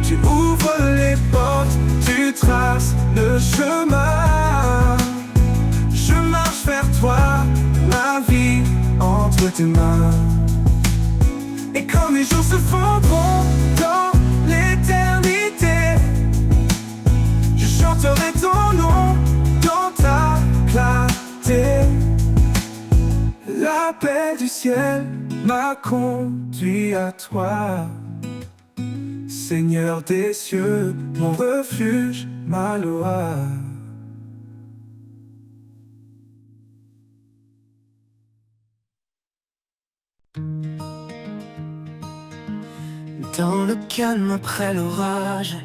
C: Tu ouvres les portes, tu traces le chemin. Je marche vers toi, ma vie entre tes mains. Et quand les jours se fondront dans l'éternité, je chanterai ton nom dans ta clarté. L'appel du ciel m'a conduit à toi. Seigneur des cieux, mon refuge, ma loi. Dans le calme après l'orage,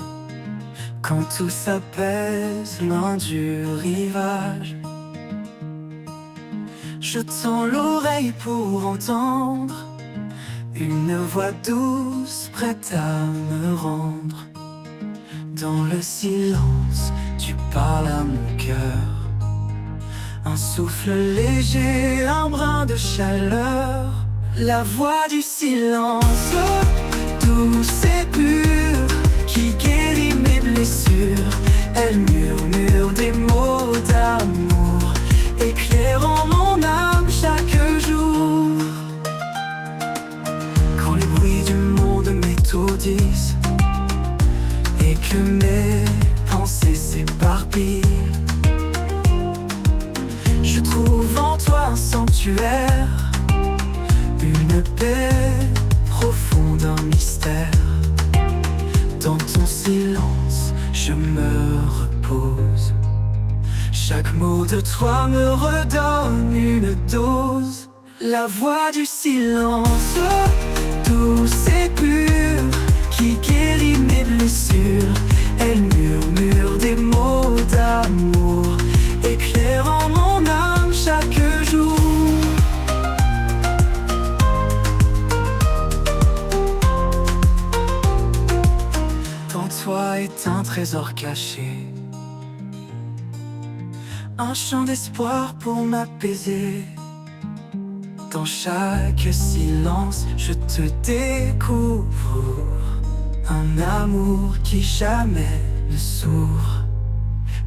C: quand tout s'apaise loin du rivage, je tends l'oreille pour entendre une voix douce prête à me rendre. Dans le silence, tu parles à mon cœur. Un souffle léger, un brin de chaleur. La voix du silence, douce et pure, qui guérit mes blessures. Elle murmure des mots d'amour, éclairant mon âme chaque jour. Quand les bruits du monde m'étourdissent et que mes pensées s'éparpillent, je trouve en toi un sanctuaire, une paix profonde, un mystère. Dans ton silence, je me repose. Chaque mot de toi me redonne une dose. La voix du silence, douce et pure, qui guérit mes blessures. Elle murmure des mots d'amour, éclairant mon âme chaque jour. Dans toi est un trésor caché, un chant d'espoir pour m'apaiser. Dans chaque silence, je te découvre. Un amour qui jamais ne s'ouvre.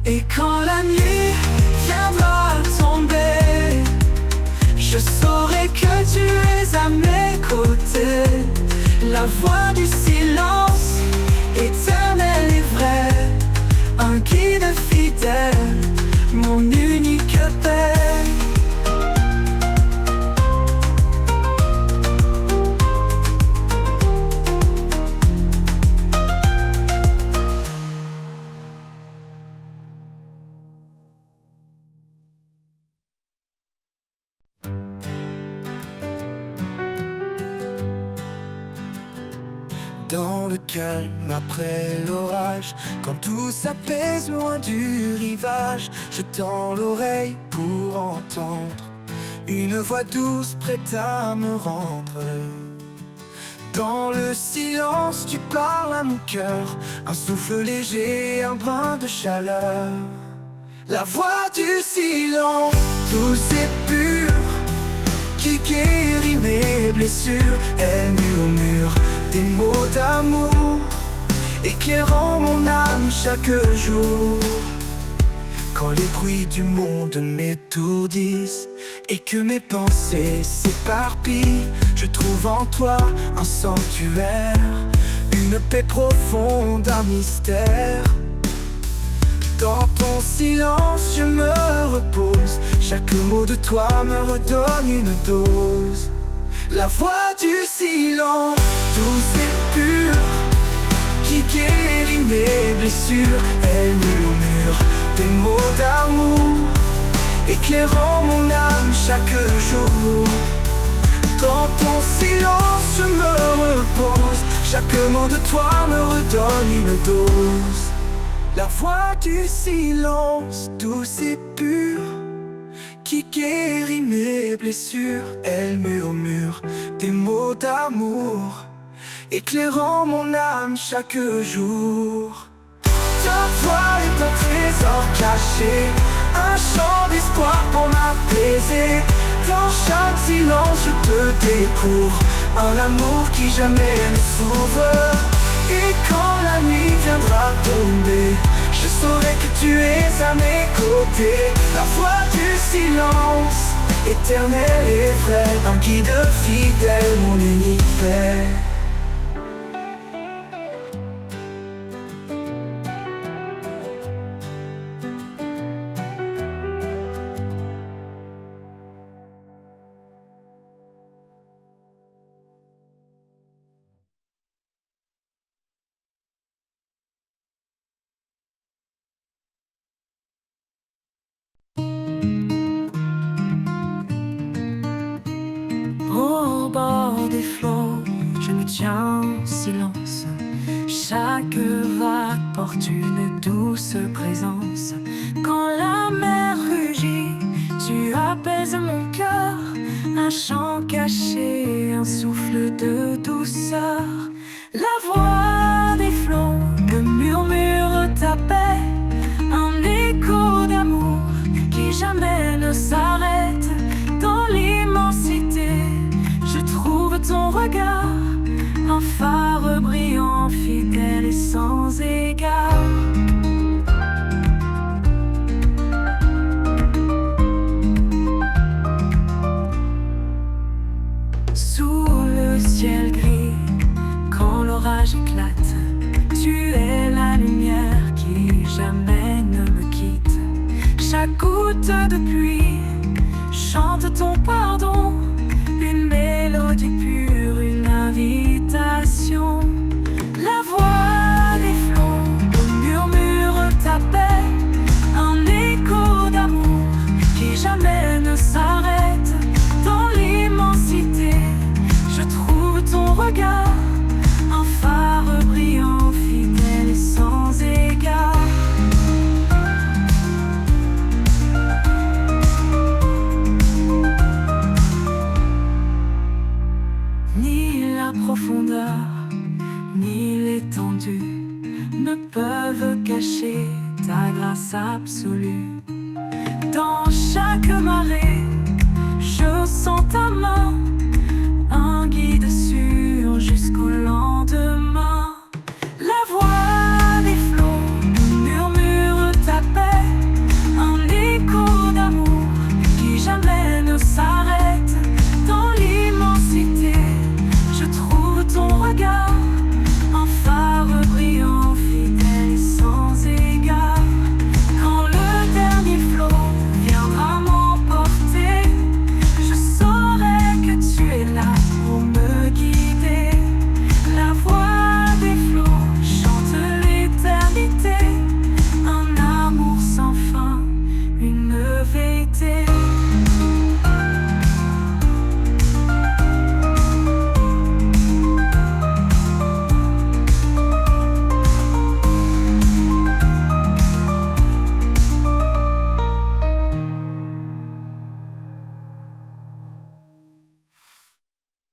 C: Et quand la nuit viendra tomber, je saurai que tu es à mes côtés. La voix du silence, éternelle et vraie, un guide fidèle, mon unique paix. le calme après l'orage. Quand tout s'apaise loin du rivage, je tends l'oreille pour entendre une voix douce prête à me rendre. Dans le silence, tu parles à mon cœur, un souffle léger, un brin de chaleur. La voix du silence, douce et pure, qui guérit mes blessures. Elle murmure des mots d'amour, éclairant mon âme chaque jour. Quand les bruits du monde m'étourdissent et que mes pensées s'éparpillent, je trouve en toi un sanctuaire, une paix profonde, un mystère. Dans ton silence je me repose, chaque mot de toi me redonne une dose. La voix du silence, douce et pure, qui guérit mes blessures. Elle murmure des mots d'amour, éclairant mon âme chaque jour. Dans ton silence je me repose, chaque mot de toi me redonne une dose. La voix du silence, douce et pure, qui guérit mes blessures. Elle murmure des mots d'amour, éclairant mon âme chaque jour. Ta voix est un trésor caché, un chant d'espoir pour m'apaiser. Dans chaque silence je te découvre un amour qui jamais ne s'ouvre. Et quand la nuit viendra tomber, je saurai que tu es à mes côtés. La voix du silence, éternelle et vraie, un guide fidèle, mon unique paix.
B: Au bord des flots, je me tiens en silence. Chaque vague porte une douce présence. Quand la mer rugit, tu apaises mon cœur. Un chant caché, un souffle de douceur. La voix des flots me murmure ta paix, un écho d'amour qui jamais ne s'arrête. Dans l'immensité, je trouve ton regard, un phare brillant, fidèle et sans égard. Sous le ciel gris, quand l'orage éclate, tu es la lumière qui jamais ne me quitte. Chaque goutte de pluie chante ton pardon, une mélodie pure